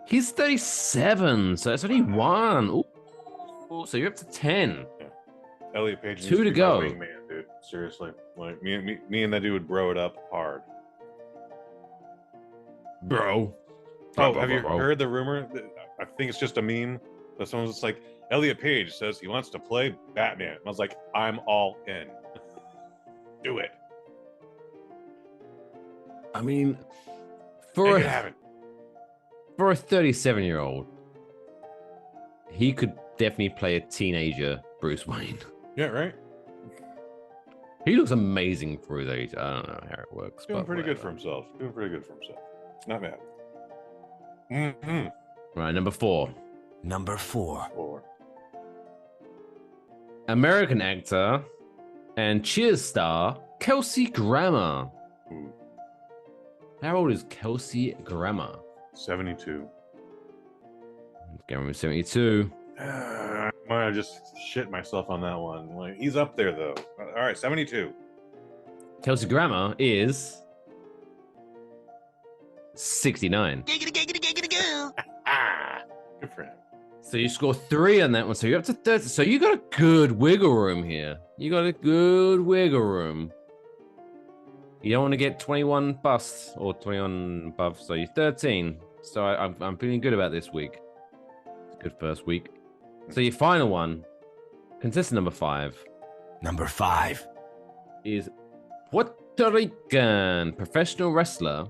He's 37, so that's only 1. Ooh, so you're up to 10. Yeah. Elliot Page 2 to go. Wingman, dude. Seriously. Like me and that dude would bro it up hard. Bro. Have you heard the rumor? I think it's just a meme. That someone's just like, Elliot Page says he wants to play Batman. And I was like, I'm all in. Do it. I mean, for a 37-year-old, he could definitely play a teenager Bruce Wayne. Yeah, right? He looks amazing for his age. I don't know how it works. Doing pretty good for himself. Not bad. Right, number 4. Number 4. American actor and Cheers star Kelsey Grammer. How old is Kelsey Grammer? 72. Going with 72. I might have just shit myself on that one. Like, he's up there, though. All right, 72. Kelsey Grammer is 69. Good for him. So you score 3 on that one. So you're up to 30. So you got a good wiggle room here. You don't want to get 21 busts or 21 above. So you're 13. So I'm feeling good about this week. It's a good first week. So your final one, contestant number 5. Number 5 is Puerto Rican professional wrestler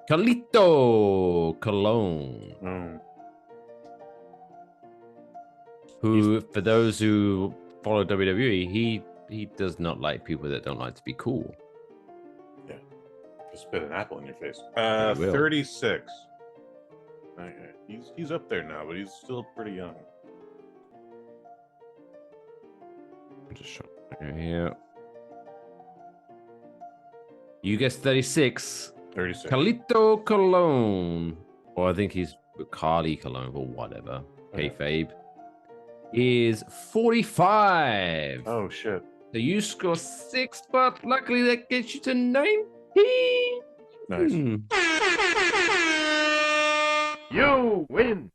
Carlito Colon. Oh. Who, for those who follow WWE, he does not like people that don't like to be cool. Yeah. Just spit an apple in your face. He will. 36. Okay. He's up there now, but he's still pretty young. Just showing here. You guess 36. 36. Carlito Colon. Or I think he's Carly Colon or whatever. Kayfabe. Is 45. Oh, shit. So you score 6, but luckily that gets you to 19. Nice. You win.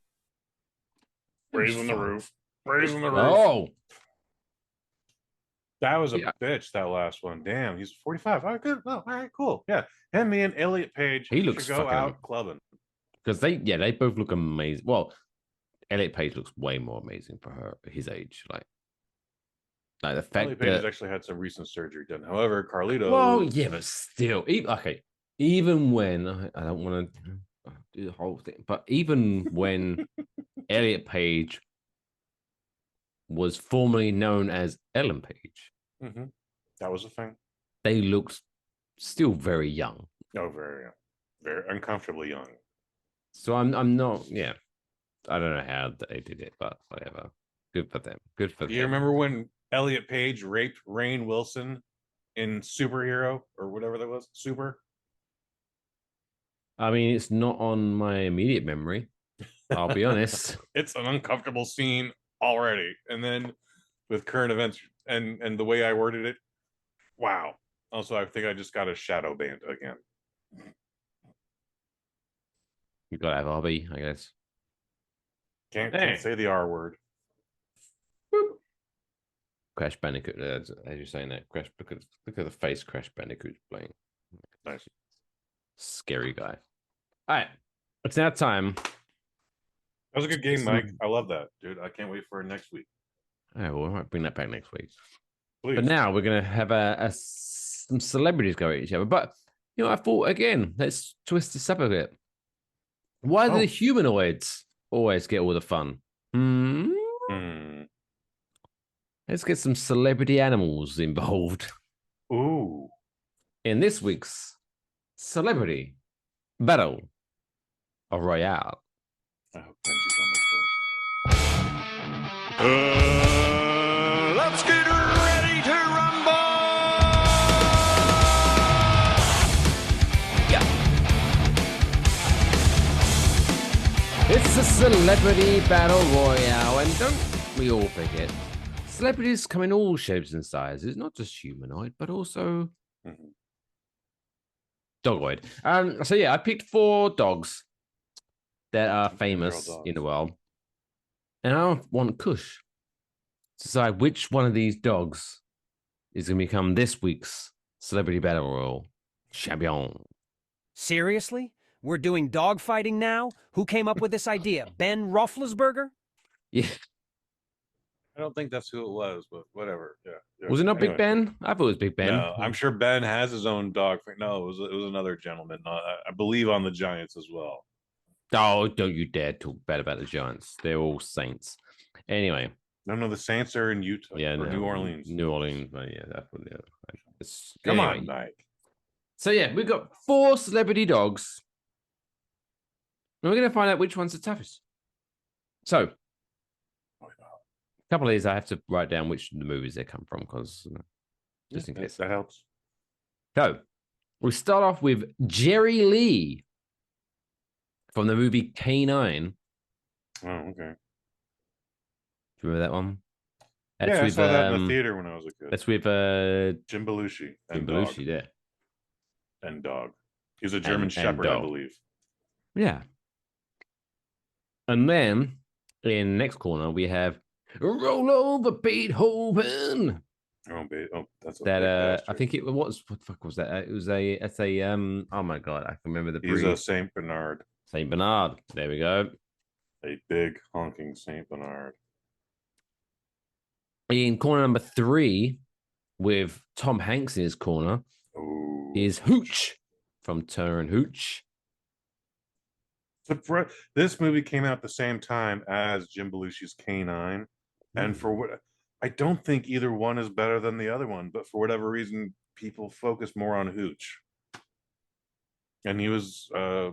Raising the roof. Raising the roof. Oh. That was a bitch, that last one. Damn, he's 45. All right, good. Oh, all right, cool. Yeah. Him, me, and Elliot Page He looks should go fucking- out clubbing. Because they both look amazing. Well, Elliot Page looks way more amazing for his age. Like the fact Elliot Page has that actually had some recent surgery done. However, Carlito. well, yeah, but still, even when I don't want to do the whole thing, but even when Elliot Page was formerly known as Ellen Page, that was a thing. They looked still very young. Oh, very young, very uncomfortably young. So I'm not. Yeah, I don't know how they did it, but whatever. Good for them. Good for them. You remember when Elliot Page raped Rainn Wilson in Superhero or whatever that was? Super. I mean, it's not on my immediate memory. I'll be honest. It's an uncomfortable scene already, and then with current events and the way I worded it, wow. Also, I think I just got a shadow banned again. You gotta have a hobby, I guess. Can't say the R word. Crash Bandicoot, as you're saying that. Look at the face Crash Bandicoot's playing. Nice. Scary guy. All right. It's now time. That was a good game, Mike. I love that, dude. I can't wait for next week. All right, well, we might bring that back next week. Please. But now we're going to have some celebrities go at each other. But, I thought, again, let's twist this up a bit. Why do the humanoids always get all the fun? Let's get some celebrity animals involved. Ooh. In this week's Celebrity Battle of Royale. I hope Benji's on this Let's get ready to rumble! It's a Celebrity Battle Royale, and don't we all forget, celebrities come in all shapes and sizes, not just humanoid, but also dogoid. So yeah, I picked 4 dogs that are famous in the world, and I want Kush to decide which one of these dogs is going to become this week's Celebrity Battle Royal champion. Seriously? We're doing dog fighting now? Who came up with this idea? Ben Roethlisberger? Yeah. I don't think that's who it was, but whatever. Yeah. Was it not Big Ben? I thought it was Big Ben. No, I'm sure Ben has his own dog. No, it was another gentleman. I believe on the Giants as well. Oh, don't you dare talk bad about the Giants. They're all Saints. Anyway. No, the Saints are in Utah. Yeah, or New Orleans. New Orleans. Yeah, that's what. Come anyway. on, Mike. So yeah, we've got 4 celebrity dogs. And we're going to find out which one's the toughest. So, a couple of these I have to write down which of the movies they come from, because just in case. That helps. So, we start off with Jerry Lee from the movie K9. Oh, okay. Do you remember that one? That's I saw that in the theater when I was a kid. That's with Jim Belushi. Jim Belushi, yeah. And dog. He's a German Shepherd, I believe. Yeah. And then in the next corner we have Roll Over Beethoven. Oh, that's a that. I think it was. What the fuck was that? It was a. It's a. Oh my god, I can remember the. He's a Saint Bernard. Saint Bernard. There we go. A big honking Saint Bernard. In corner number 3, with Tom Hanks in his corner, is Hooch from Turner and Hooch. This movie came out at the same time as Jim Belushi's K9, and for what I don't think either one is better than the other one, but for whatever reason, people focus more on Hooch, and he was a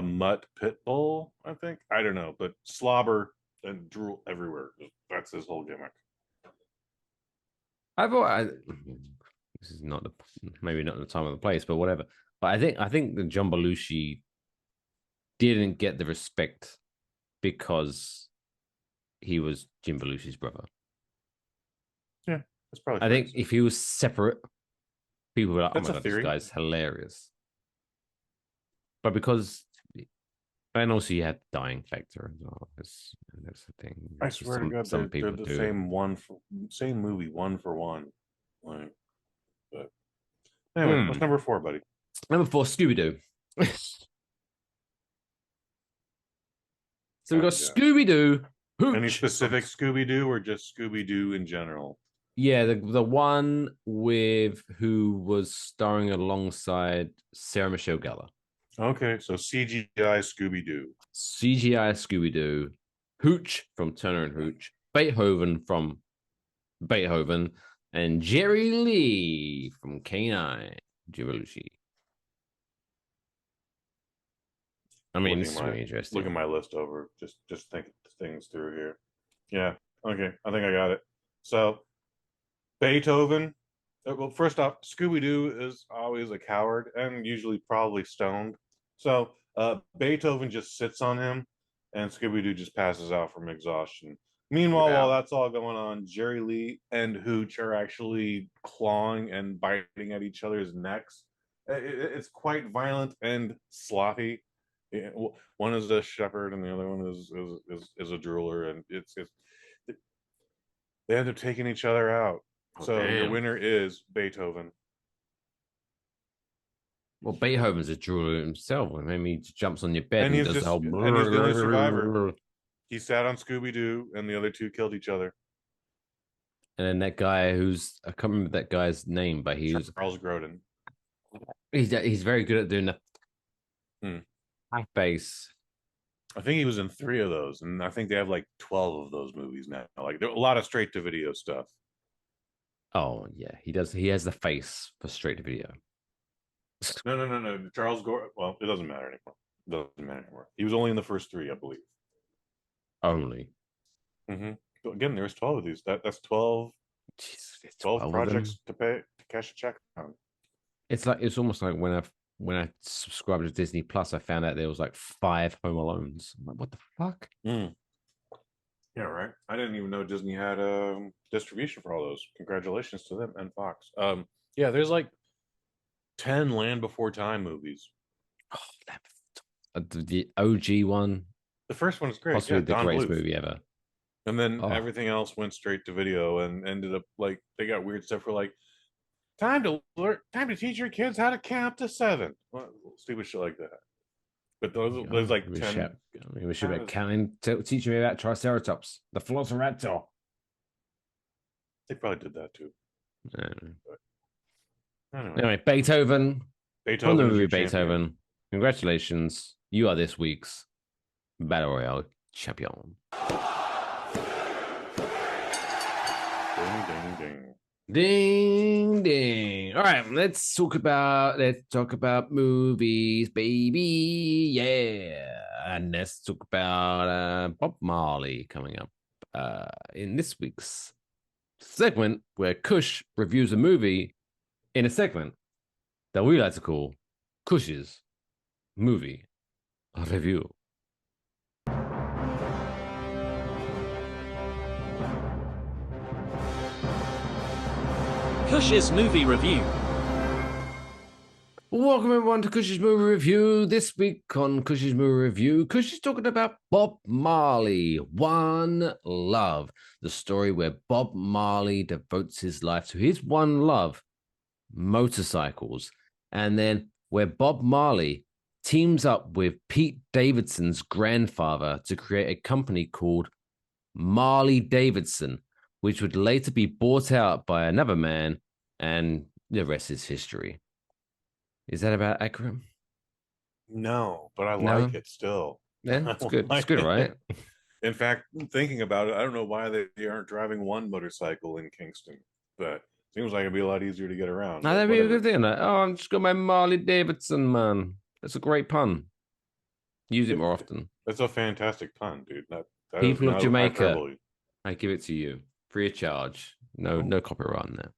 mutt pit bull, I think. I don't know, but slobber and drool everywhere. That's his whole gimmick. This is not maybe not the time or the place, but whatever. But I think that John Belushi didn't get the respect because he was Jim Belushi's brother. Yeah, that's probably. I think if he was separate, people were like, That's "Oh my a god, theory. this guy's hilarious." But because, and also you had the dying factor as well. That's the thing. I swear to God, some they're people the do. same movie, one for one. Like, but anyway, what's number 4, buddy? Number 4, Scooby Doo. So we got Scooby Doo. Any specific Scooby Doo, or just Scooby Doo in general? Yeah, the one with who was starring alongside Sarah Michelle Gellar. Okay, so CGI Scooby Doo. CGI Scooby Doo, Hooch from Turner and Hooch, Beethoven from Beethoven, and Jerry Lee from K9, Jim Belushi. I mean, this is really interesting. Look at my list over. Just think things through here. Yeah. Okay. I think I got it. So Beethoven. Well, first off, Scooby Doo is always a coward and usually probably stoned. So Beethoven just sits on him, and Scooby Doo just passes out from exhaustion. Meanwhile, while that's all going on, Jerry Lee and Hooch are actually clawing and biting at each other's necks. It's quite violent and sloppy. One is a shepherd, and the other one is a drooler, and it's they end up taking each other out. So your winner is Beethoven. Well, Beethoven's a drooler himself. I mean, he jumps on your bed And and he's does the whole. and he's the only survivor. He sat on Scooby Doo, and the other two killed each other. And then that guy I can't remember that guy's name, but he was Charles Grodin. He's very good at doing the high bass. I think he was in 3 of those, and I think they have like 12 of those movies now. Like, there are a lot of straight to video stuff. Oh yeah, he does. He has the face for straight to video. No. Charles Gordon. Well, it doesn't matter anymore. He was only in the first 3, I believe. Only. So again, there's 12 of these. That's 12. Jeez, 12 projects to cash a check on. It's almost like when I subscribed to Disney Plus, I found out there was like 5 Home Alones. I'm like, what the fuck? Yeah, right. I didn't even know Disney had distribution for all those. Congratulations to them and Fox. Yeah, there's like 10 Land Before Time movies. Oh, the OG one. The first one is great. Possibly the Don greatest Bluth. movie ever. And then everything else went straight to video and ended up like they got weird stuff for like time to teach your kids how to count to 7. Well, stupid shit like that. But there's like 10. We should be counting, teaching me about Triceratops, the Velociraptor. They probably did that too. Anyway, Beethoven. On the movie Beethoven. Champion. Congratulations. You are this week's Battle Royale champion. Ding, ding, ding. Ding ding. All right, let's talk about movies, baby. Yeah. And let's talk about Bob Marley coming up in this week's segment where Kush reviews a movie in a segment that we like to call Kush's Movie Review. Kush's Movie Review. Welcome everyone to Kush's Movie Review. This week on Kush's Movie Review, Kush is talking about Bob Marley, One Love, the story where Bob Marley devotes his life to his one love, motorcycles, and then where Bob Marley teams up with Pete Davidson's grandfather to create a company called Marley Davidson, which would later be bought out by another man, and the rest is history. Is that about accurate? No, but I No? like it still. Yeah, I it's good. It's like good, it. right? In fact, thinking about it, I don't know why they aren't driving one motorcycle in Kingston, but seems like it'd be a lot easier to get around. Now, But that'd be a whatever. good thing. Like, oh, I'm just got my Marley Davidson, man. That's a great pun. Use it more often. That's a fantastic pun, dude. That is People of no Jamaica, hyperbole. I give it to you. Free of charge. No copyright on that.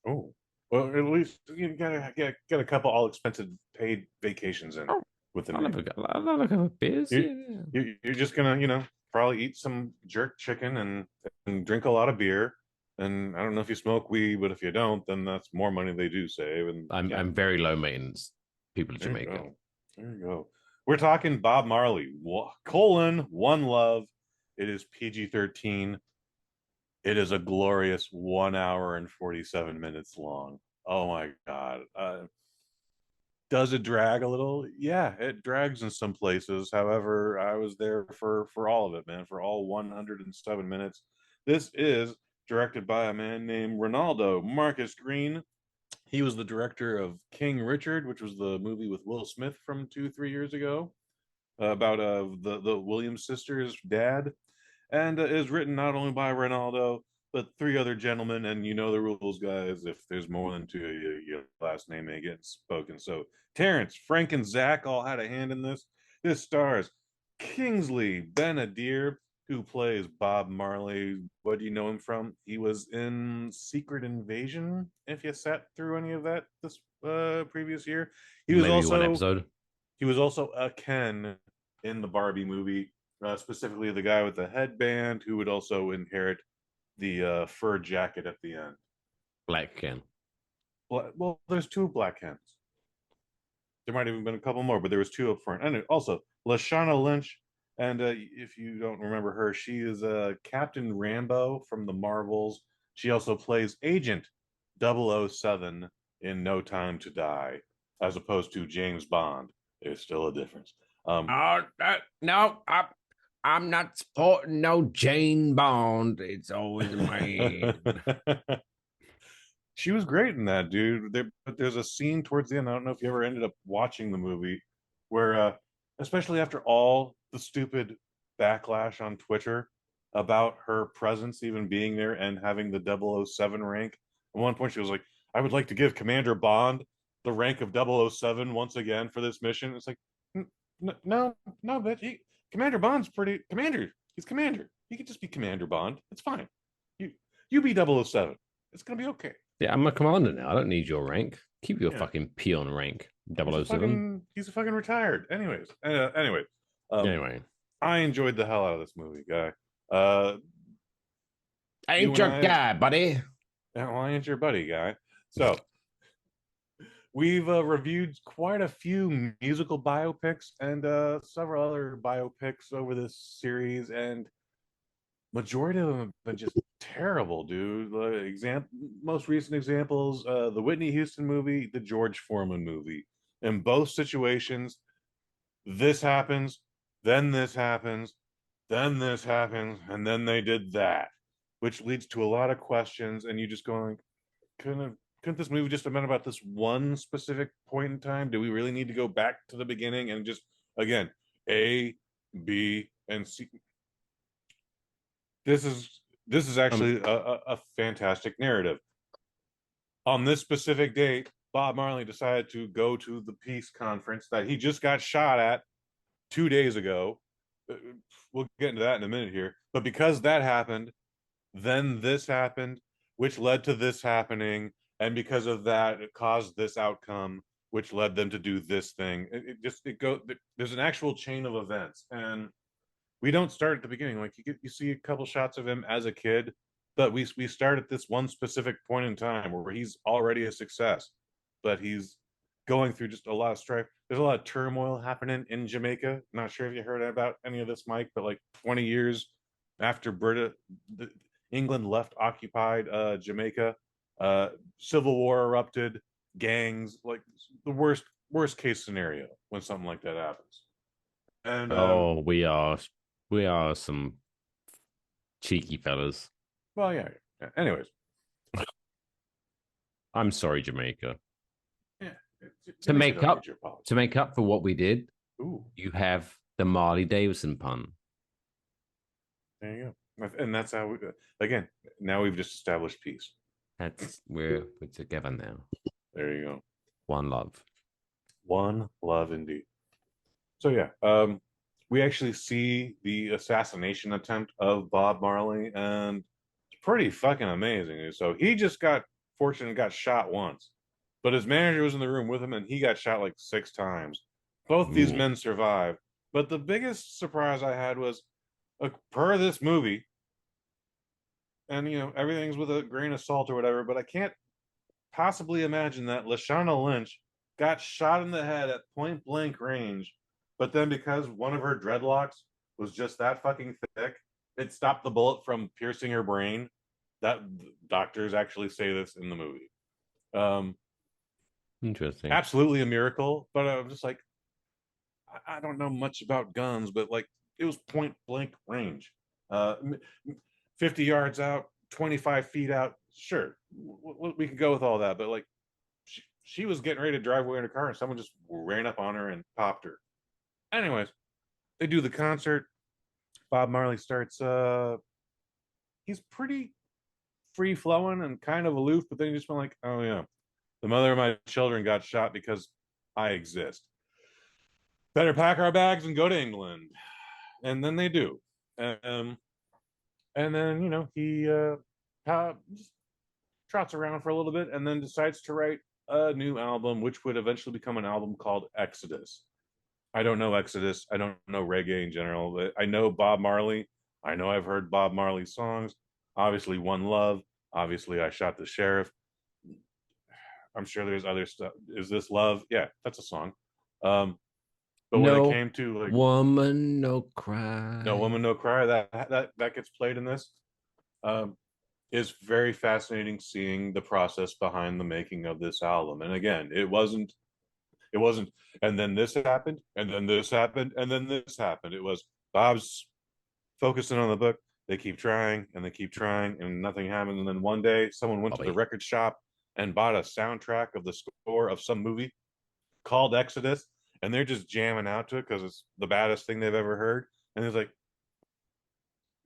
Oh, well, at least you gotta get a couple all expensive paid vacations in with the I'll name. have a couple of beers. You're just gonna, probably eat some jerk chicken and drink a lot of beer. And I don't know if you smoke weed, but if you don't, then that's more money they do save. And I'm very low maintenance. People of there you Jamaica. go. There you go. We're talking Bob Marley, One Love. It is PG-13. It is a glorious 1 hour and 47 minutes long. Oh my God. Does it drag a little? Yeah, it drags in some places. However, I was there for all of it, man, for all 107 minutes. This is directed by a man named Ronaldo Marcus Green. He was the director of King Richard, which was the movie with Will Smith from 2-3 years ago, about the Williams sisters' dad, and is written not only by Ronaldo but 3 other gentlemen. And you know the rules, guys. If there's more than 2 of you, your last name may get spoken. So Terrence, Frank, and Zach all had a hand in this. This stars Kingsley Ben-Adir, who plays Bob Marley. What do you know him from? He was in Secret Invasion, if you sat through any of that this previous year. He was Maybe one episode. He was also a Ken in the Barbie movie, specifically the guy with the headband who would also inherit the fur jacket at the end. Black Ken. Well, there's 2 Black Kens. There might have even been a couple more, but there was 2 up front. And also, Lashana Lynch, and if you don't remember her, she is Captain Rambo from the Marvels. She also plays Agent 007 in No Time to Die, as opposed to James Bond. There's still a difference. No, I'm not supporting no Jane Bond. It's always me. She was great in that, dude. But there's a scene towards the end. I don't know if you ever ended up watching the movie, where, especially after all the stupid backlash on Twitter about her presence even being there and having the 007 rank, at one point she was like, "I would like to give Commander Bond the rank of 007 once again for this mission." It's like, no, but Commander Bond's commander. He's commander. He could just be Commander Bond. It's fine. You be 007. It's gonna be okay. Yeah, I'm a commander now. I don't need your rank. Keep your fucking peon rank, 007. He's a fucking retired. Anyways, anyway, I enjoyed the hell out of this movie, guy. I ain't your guy, buddy. Yeah, well, I ain't your buddy, guy. So we've reviewed quite a few musical biopics and several other biopics over this series, and majority of them have been just terrible, dude. Most recent examples, the Whitney Houston movie, the George Foreman movie. In both situations, this happens, then this happens, then this happens, and then they did that, which leads to a lot of questions. And you just going, couldn't this movie just have been about this one specific point in time? Do we really need to go back to the beginning and just, again, A, B, and C? This is actually a fantastic narrative. On this specific date, Bob Marley decided to go to the peace conference that he just got shot at 2 days ago. We'll get into that in a minute here. But because that happened, then this happened, which led to this happening. And because of that, it caused this outcome, which led them to do this thing. There's an actual chain of events. And we don't start at the beginning. Like you see a couple shots of him as a kid, but we start at this one specific point in time where he's already a success, but he's going through just a lot of strife. There's a lot of turmoil happening in Jamaica. Not sure if you heard about any of this, Mike, but like 20 years after England left occupied Jamaica, civil war erupted, gangs, like the worst case scenario when something like that happens. And we are some cheeky fellas. Well, yeah. Anyways, I'm sorry, Jamaica. Yeah. To make up for what we did, Ooh, You have the Marley Davidson pun. there you go. And that's how we, again, now we've just established peace. We're together now. There you go. One love. One love indeed. So yeah, we actually see the assassination attempt of Bob Marley, and it's pretty fucking amazing. So he just got fortunate and got shot once, but his manager was in the room with him, and he got shot like 6 times. Both these men survived, but the biggest surprise I had was, per this movie, and everything's with a grain of salt or whatever, but I can't possibly imagine that Lashana Lynch got shot in the head at point blank range, but then because one of her dreadlocks was just that fucking thick, it stopped the bullet from piercing her brain. That doctors actually say this in the movie. Interesting. Absolutely a miracle, but I'm just like, I don't know much about guns, but like it was point blank range. 50 yards out, 25 feet out, sure, we could go with all that, but like she was getting ready to drive away in a car and someone just ran up on her and popped her. Anyways, they do the concert. Bob Marley starts, he's pretty free flowing and kind of aloof, but then he just went like, oh yeah, the mother of my children got shot because I exist. Better pack our bags and go to England. And then they do. And then, he just trots around for a little bit and then decides to write a new album, which would eventually become an album called Exodus. I don't know Exodus. I don't know reggae in general. But I know Bob Marley. I know I've heard Bob Marley songs. Obviously, One Love. Obviously, I Shot the Sheriff. I'm sure there's other stuff. Is This Love? Yeah, that's a song. But when it came to like Woman No Cry, No Woman No Cry, that gets played in this. Is very fascinating seeing the process behind the making of this album. And again, it wasn't, and then this happened, and then this happened, and then this happened. It was Bob's focusing on the book. They keep trying and they keep trying and nothing happens. And then one day someone went to the record shop and bought a soundtrack of the score of some movie called Exodus, and they're just jamming out to it because it's the baddest thing they've ever heard. And it's like,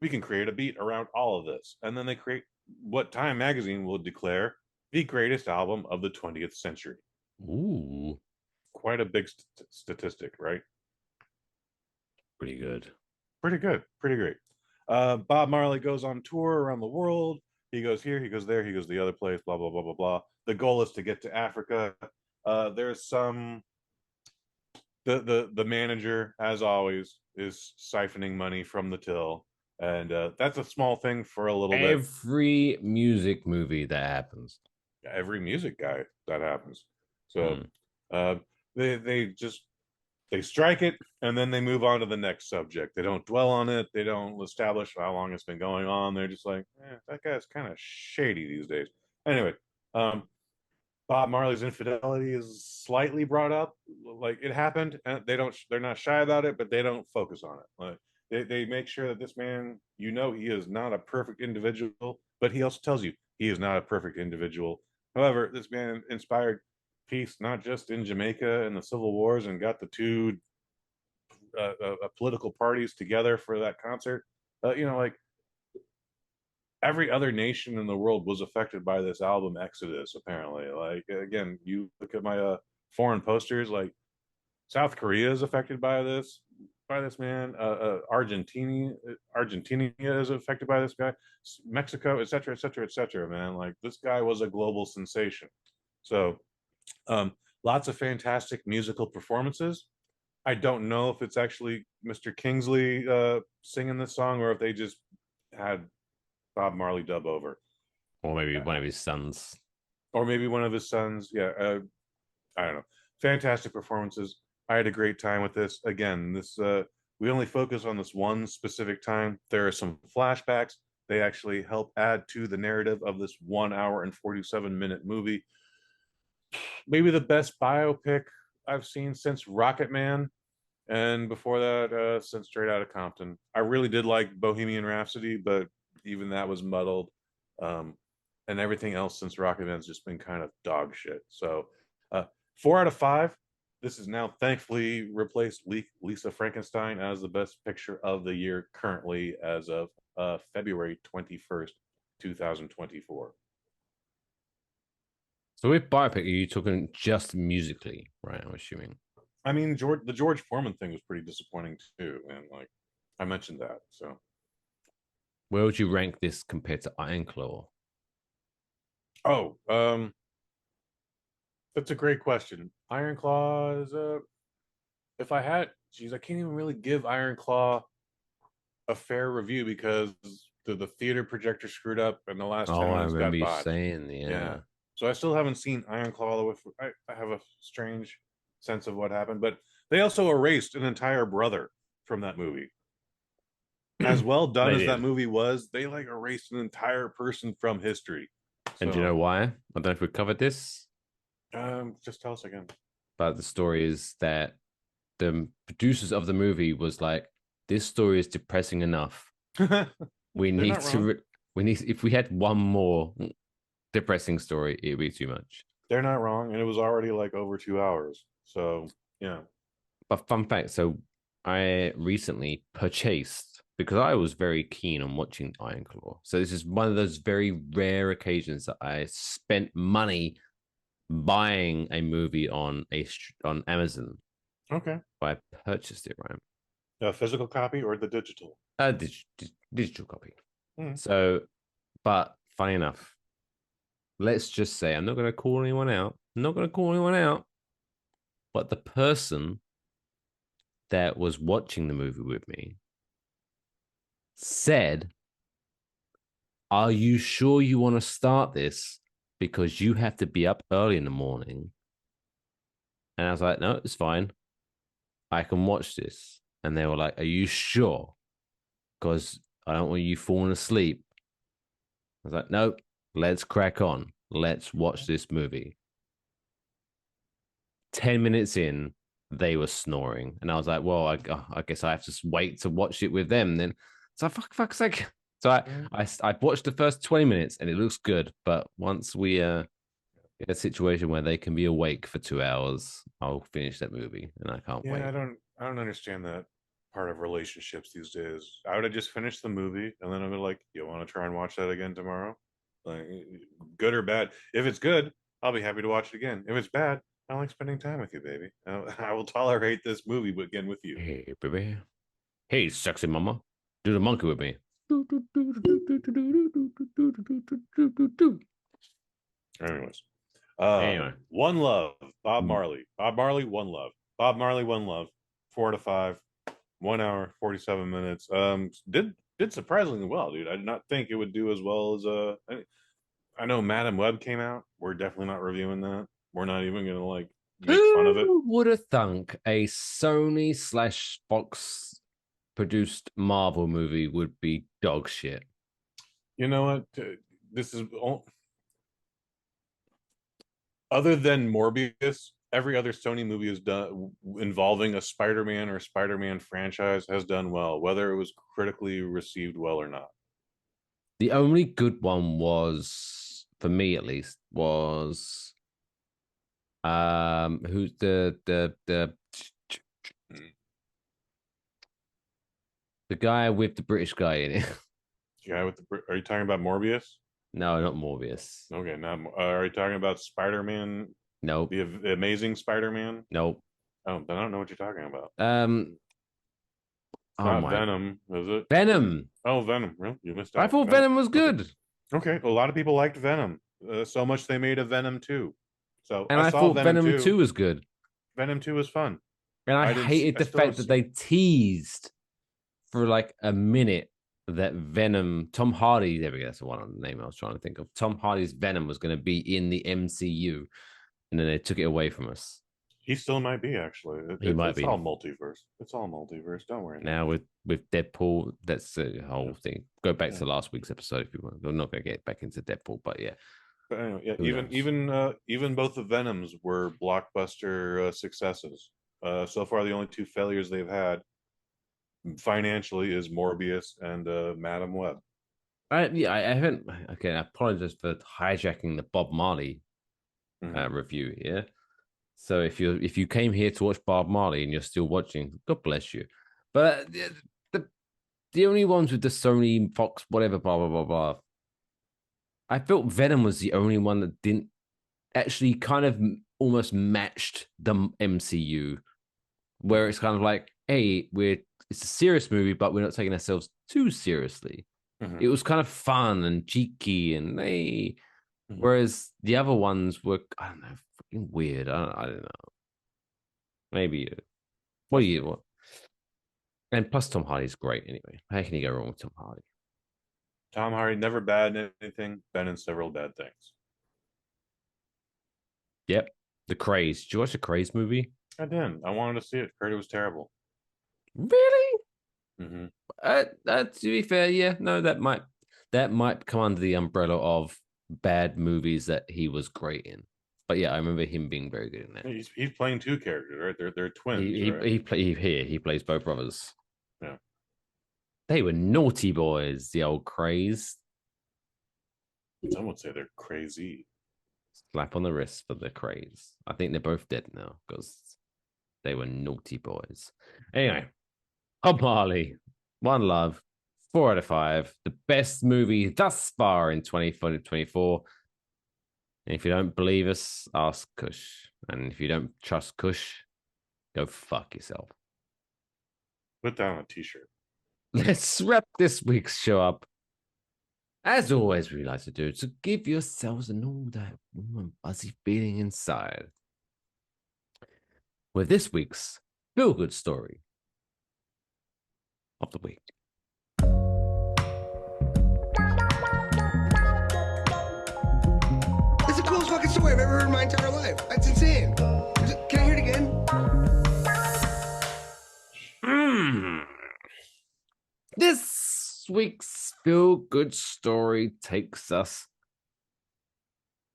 we can create a beat around all of this. And then they create what Time Magazine will declare the greatest album of the 20th century. Ooh. Quite a big statistic, right? Pretty good. Pretty good. Pretty great. Bob Marley goes on tour around the world. He goes here, he goes there, he goes the other place, blah, blah, blah, blah, blah. The goal is to get to Africa. There's some... The manager, as always, is siphoning money from the till. And that's a small thing for a little bit. Every music movie that happens. Every music guy that happens. So they strike it and then they move on to the next subject. They don't dwell on it. They don't establish how long it's been going on. They're just like, that guy's kind of shady these days. Anyway, Bob Marley's infidelity is slightly brought up. Like, it happened, and they're not shy about it, but they don't focus on it. Like, they make sure that this man, he is not a perfect individual, but he also tells you he is not a perfect individual. However, this man inspired peace, not just in Jamaica and the Civil Wars, and got the two political parties together for that concert. Like, every other nation in the world was affected by this album Exodus, apparently. Like, again, you look at my foreign posters, like South Korea is affected by this man. Argentina is affected by this guy. Mexico, etc., etc., etc. Man, like, this guy was a global sensation. So, lots of fantastic musical performances. I don't know if it's actually Mr. Kingsley singing this song or if they just had Bob Marley dub over. Or maybe one of his sons. Yeah, I don't know. Fantastic performances. I had a great time with this. Again, we only focus on this one specific time. There are some flashbacks. They actually help add to the narrative of this 1 hour and 47-minute movie. Maybe the best biopic I've seen since Rocket Man, and before that, since Straight Outta Compton. I really did like Bohemian Rhapsody, but even that was muddled. And everything else since Rocket Man's just been kind of dog shit. So 4 out of 5. this is now thankfully replaced Lisa Frankenstein as the best picture of the year currently as of February 21st, 2024. So with biopic, are you talking just musically, right? I'm assuming. I mean, the George Foreman thing was pretty disappointing too, and like I mentioned that. So, where would you rank this compared to Iron Claw? Oh, that's a great question. Iron Claw is if I had, geez, I can't even really give Iron Claw a fair review because the theater projector screwed up and the last 10 I minutes got remember you botched. saying, yeah. So I still haven't seen Iron Claw all the way through. I have a strange sense of what happened, but they also erased an entire brother from that movie. As well done as that movie was, they like erased an entire person from history. And do you know why? I don't know if we covered this. Just tell us again. But the story is that the producers of the movie was like, this story is depressing enough. We need if we had one more depressing story, it'd be too much. They're not wrong, and it was already like over 2 hours. So yeah. But fun fact, so I recently purchased, because I was very keen on watching Iron Claw. So this is one of those very rare occasions that I spent money buying a movie on Amazon. Okay. But I purchased it, right? A physical copy or the digital? Digital copy. So, but funny enough, let's just say I'm not going to call anyone out. But the person that was watching the movie with me said, "Are you sure you want to start this? Because you have to be up early in the morning." And I was like, "No, it's fine. I can watch this." And they were like, "Are you sure? Because I don't want you falling asleep." I was like, "Nope, let's crack on. Let's watch this movie." 10 minutes in, they were snoring. And I was like, well, I guess I have to wait to watch it with them then. So fuck's sake. So I watched the first 20 minutes and it looks good. But once we get a situation where they can be awake for 2 hours, I'll finish that movie and I can't wait. I don't understand that part of relationships these days. I would have just finished the movie and then I'd be like, you want to try and watch that again tomorrow? Like, good or bad? If it's good, I'll be happy to watch it again. If it's bad, I like spending time with you, baby. I will tolerate this movie again with you. Hey, baby. Hey, sexy mama. Do the monkey with me. Anyways. Anyway. One Love, Bob Marley. Bob Marley, One Love. Bob Marley, One Love. 4 out of 5. 1 hour, 47 minutes. Did surprisingly well, dude. I did not think it would do as well as I know Madam Web came out. We're definitely not reviewing that. We're not even gonna like make fun of it. Who would have thunk a Sony / Fox produced Marvel movie would be dog shit? You know what? This is other than Morbius, every other Sony movie has done involving a Spider-Man or Spider-Man franchise has done well, whether it was critically received well or not. The only good one was, for me at least, was who's the guy with the British guy in it. The guy with are you talking about Morbius? No, not Morbius. Okay, not are you talking about Spider-Man? Nope. The Amazing Spider-Man? Nope. Oh, then I don't know what you're talking about. Not Venom, is it? Venom. Oh, Venom. Really? You missed out. I thought Venom was good. Okay. A lot of people liked Venom. So much they made a Venom 2. So and I thought Venom 2 was good. Venom 2 was fun. And I hated the fact that they teased for like a minute that Venom, Tom Hardy, there we go, that's the one name I was trying to think of. Tom Hardy's Venom was going to be in the MCU, and then they took it away from us. He still might be, actually. It's all multiverse. It's all multiverse. Don't worry. Now with Deadpool, that's the whole thing. Go back to last week's episode if you want. We're not going to get back into Deadpool, but yeah. But anyway, even both the Venoms were blockbuster successes. So far, the only 2 failures they've had financially is Morbius and Madam Web. I haven't. Okay, I apologize for hijacking the Bob Marley review here. So if you came here to watch Bob Marley and you're still watching, God bless you. But the only ones with the Sony, Fox, whatever, blah blah blah blah. I felt Venom was the only one that didn't actually kind of almost matched the MCU, where it's kind of like, hey, it's a serious movie, but we're not taking ourselves too seriously. Mhm. It was kind of fun and cheeky, and hey, Mhm. whereas the other ones were, I don't know, fucking weird. I don't know. Maybe what do you want? And plus, Tom Hardy's great anyway. How can you go wrong with Tom Hardy? Tom Hardy, never bad in anything, been in several bad things. Yep. The Craze. Did you watch the Craze movie? I didn't. I wanted to see it. Heard it was terrible. Really? Mm-hmm. To be fair, yeah, no, that might come under the umbrella of bad movies that he was great in. But yeah, I remember him being very good in that. He's playing two characters, right? They're twins. He plays both brothers. Yeah. They were naughty boys, the old Craze. Some would say they're crazy. Slap on the wrist for the Craze. I think they're both dead now because they were naughty boys. Anyway, Bob Marley, One Love, 4 out of 5. The best movie thus far in 2024. And if you don't believe us, ask Kush. And if you don't trust Kush, go fuck yourself. Put that on a t-shirt. Let's wrap this week's show up. As always, we like to do, to give yourselves an all that warm, fuzzy feeling inside. With this week's feel-good story of the week. It's the coolest fucking story I've ever heard in my entire life. It's insane. Can I hear it again? This week's feel-good story takes us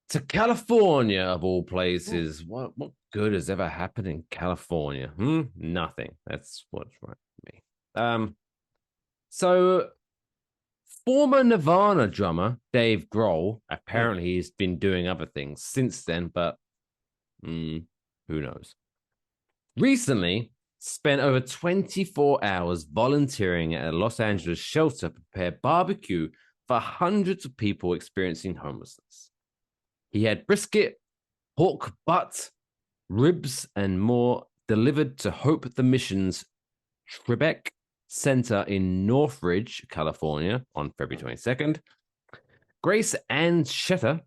to California, of all places. What good has ever happened in California? Nothing. That's what's right with me. So former Nirvana drummer Dave Grohl, apparently he's been doing other things since then, but who knows? Recently spent over 24 hours volunteering at a Los Angeles shelter to prepare barbecue for hundreds of people experiencing homelessness. He had brisket, pork butt, ribs, and more delivered to Hope the Mission's Tribeca Center in Northridge, California on February 22nd. Grace Ann Shetter,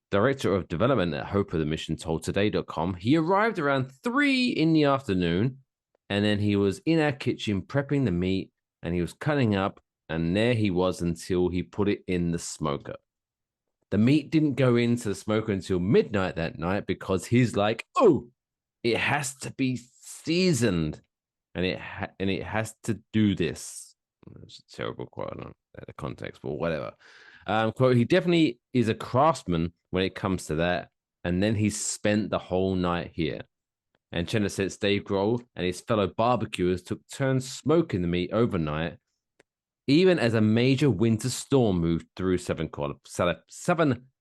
Director of Development at Hope of the Mission, told Today.com he arrived around 3 in the afternoon, and then he was in our kitchen prepping the meat, and he was cutting up, and there he was until he put it in the smoker. The meat didn't go into the smoker until midnight that night because he's like, oh, it has to be seasoned, and it has to do this. It's a terrible quote, I don't know the context, but whatever. Quote, he definitely is a craftsman when it comes to that, and then he spent the whole night here. And Chenna says Dave Grohl and his fellow barbecuers took turns smoking the meat overnight, even as a major winter storm moved through Southern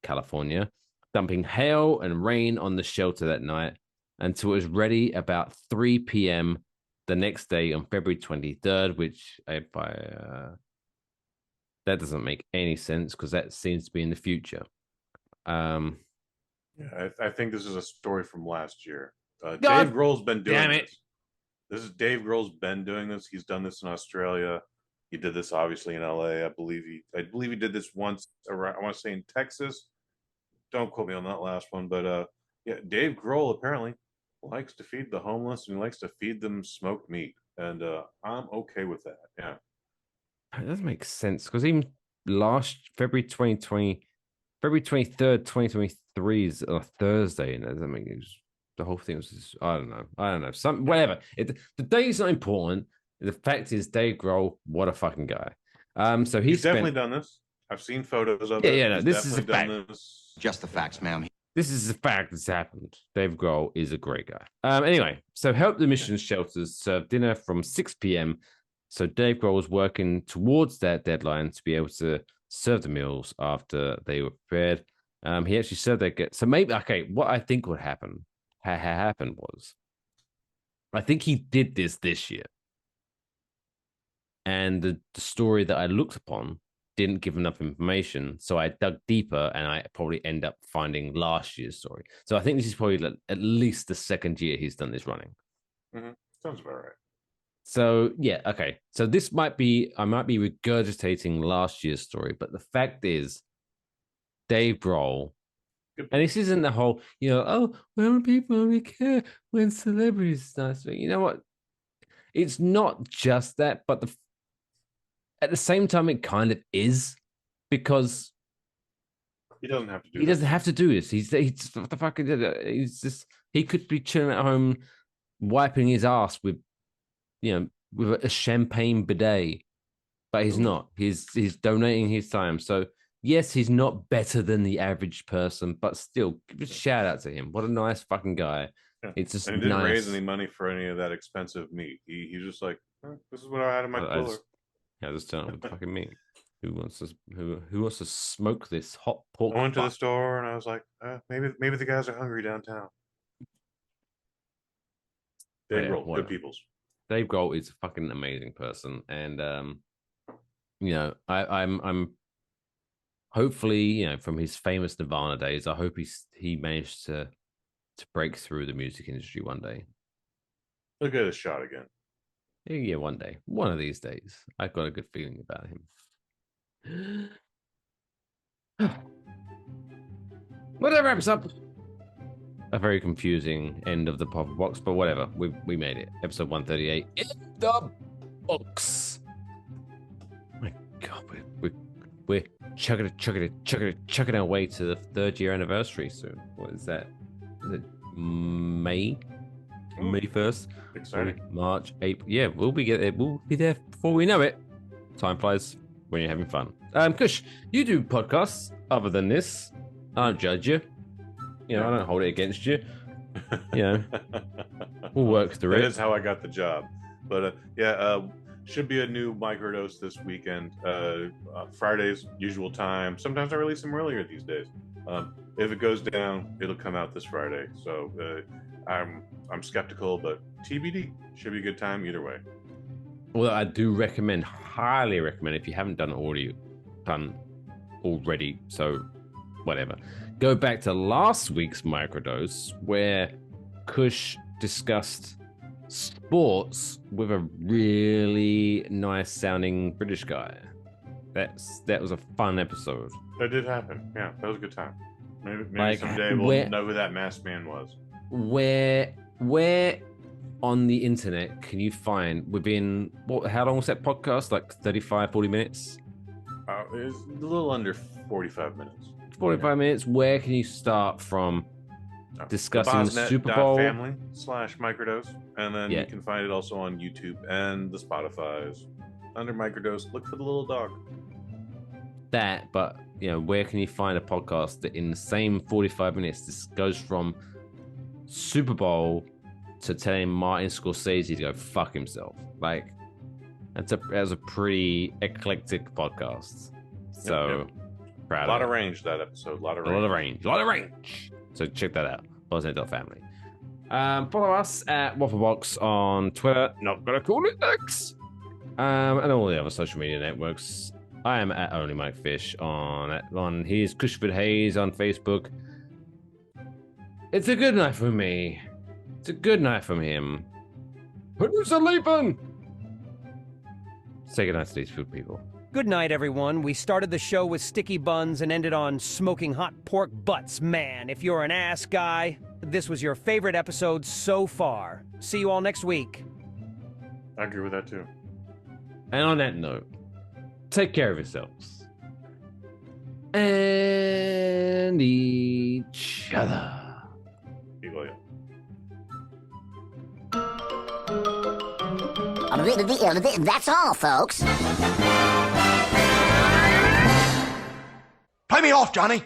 California, dumping hail and rain on the shelter that night until it was ready about 3 p.m. the next day on February 23rd, which that doesn't make any sense because that seems to be in the future. Yeah, I think this is a story from last year. Dave Grohl's been doing this. This is Dave Grohl's been doing this. He's done this in Australia. He did this obviously in LA. I believe he did this once around, I want to say in Texas. Don't quote me on that last one, but yeah, Dave Grohl apparently likes to feed the homeless and he likes to feed them smoked meat, and I'm okay with that. Yeah, it doesn't make sense because even last February 2020, February 23rd, 2023 is a Thursday, and that doesn't make it. The whole thing was just, I don't know. Whatever. The date's not important. The fact is, Dave Grohl, what a fucking guy. So he's definitely done this. I've seen photos of it. Yeah, no, this is a fact. Just the facts, ma'am. This is a fact that's happened. Dave Grohl is a great guy. Anyway, so Help the Mission shelters serve dinner from 6 p.m. So Dave Grohl was working towards that deadline to be able to serve the meals after they were prepared. He actually served that. So maybe, okay, what I think would happen happened was, I think he did this year. And the story that I looked upon didn't give enough information. So I dug deeper and I probably end up finding last year's story. So I think this is probably at least the second year he's done this running. Mm-hmm. Sounds about right. So, yeah, okay. So this I might be regurgitating last year's story, but the fact is, Dave Grohl, and this isn't the whole, when people only care when celebrities start speaking. You know what? It's not just that, but at the same time, it kind of is, because he doesn't have to do. He doesn't have to do this. He's what the fuck? He's just, he could be chilling at home, wiping his ass with a champagne bidet, but he's not. He's donating his time. So yes, he's not better than the average person, but still, give a shout out to him. What a nice fucking guy. Yeah. It's just and he didn't nice. raise any money for any of that expensive meat. He's just like, this is what I had in my cooler. I just turn up with fucking meat. Who wants to smoke this hot pork? I went to the store and I was like, maybe the guys are hungry downtown. Dave Grohl, good peoples. Dave Grohl is a fucking amazing person, and I'm hopefully, from his famous Nirvana days, I hope he managed to break through the music industry one day. He'll get a shot again. Yeah, one day. One of these days. I've got a good feeling about him. Well, that wraps up a very confusing end of the Waffle Box, but whatever. We made it. Episode 138 in the books. My God, we're chugging our way to the 3rd year anniversary soon. What is that? Is it May? May 1st? Exciting. March, April. Yeah, we'll be there before we know it. Time flies when you're having fun. Kush, you do podcasts other than this. I don't judge you. I don't hold it against you. We'll work through it. That is how I got the job. But should be a new microdose this weekend. Fridays, usual time. Sometimes I release them earlier these days. If it goes down, it'll come out this Friday. So I'm skeptical, but TBD. Should be a good time either way. Well, I do highly recommend, if you haven't done already, so whatever. Go back to last week's microdose where Kush discussed sports with a really nice sounding British guy. That was a fun episode. That did happen. Yeah, that was a good time. Maybe someday we'll know who that masked man was. Where on the internet can you find within how long was that podcast? Like 35, 40 minutes? It was a little under 45 minutes. 45 minutes. Where can you start from discussing the Super Bowl? family/microdose, and then you can find it also on YouTube and the Spotify's under microdose. Look for the little dog. That, but where can you find a podcast that in the same 45 minutes this goes from Super Bowl to telling Martin Scorsese to go fuck himself? Like, that was a pretty eclectic podcast. So proud. A lot of range that episode. A lot of range. So check that out. Family. Follow us at Waffle Box on Twitter. Not gonna call it X. And all the other social media networks. I am at Only Mike Fish on his Cushford Hayes on Facebook. It's a good night for me. It's a good night from him. Producer Leapin! Say good night to these food people. Good night, everyone. We started the show with sticky buns and ended on smoking hot pork butts. Man, if you're an ass guy, this was your favorite episode so far. See you all next week. I agree with that too. And on that note, take care of yourselves. And each other. Be loyal. That's all, folks. Play me off, Johnny.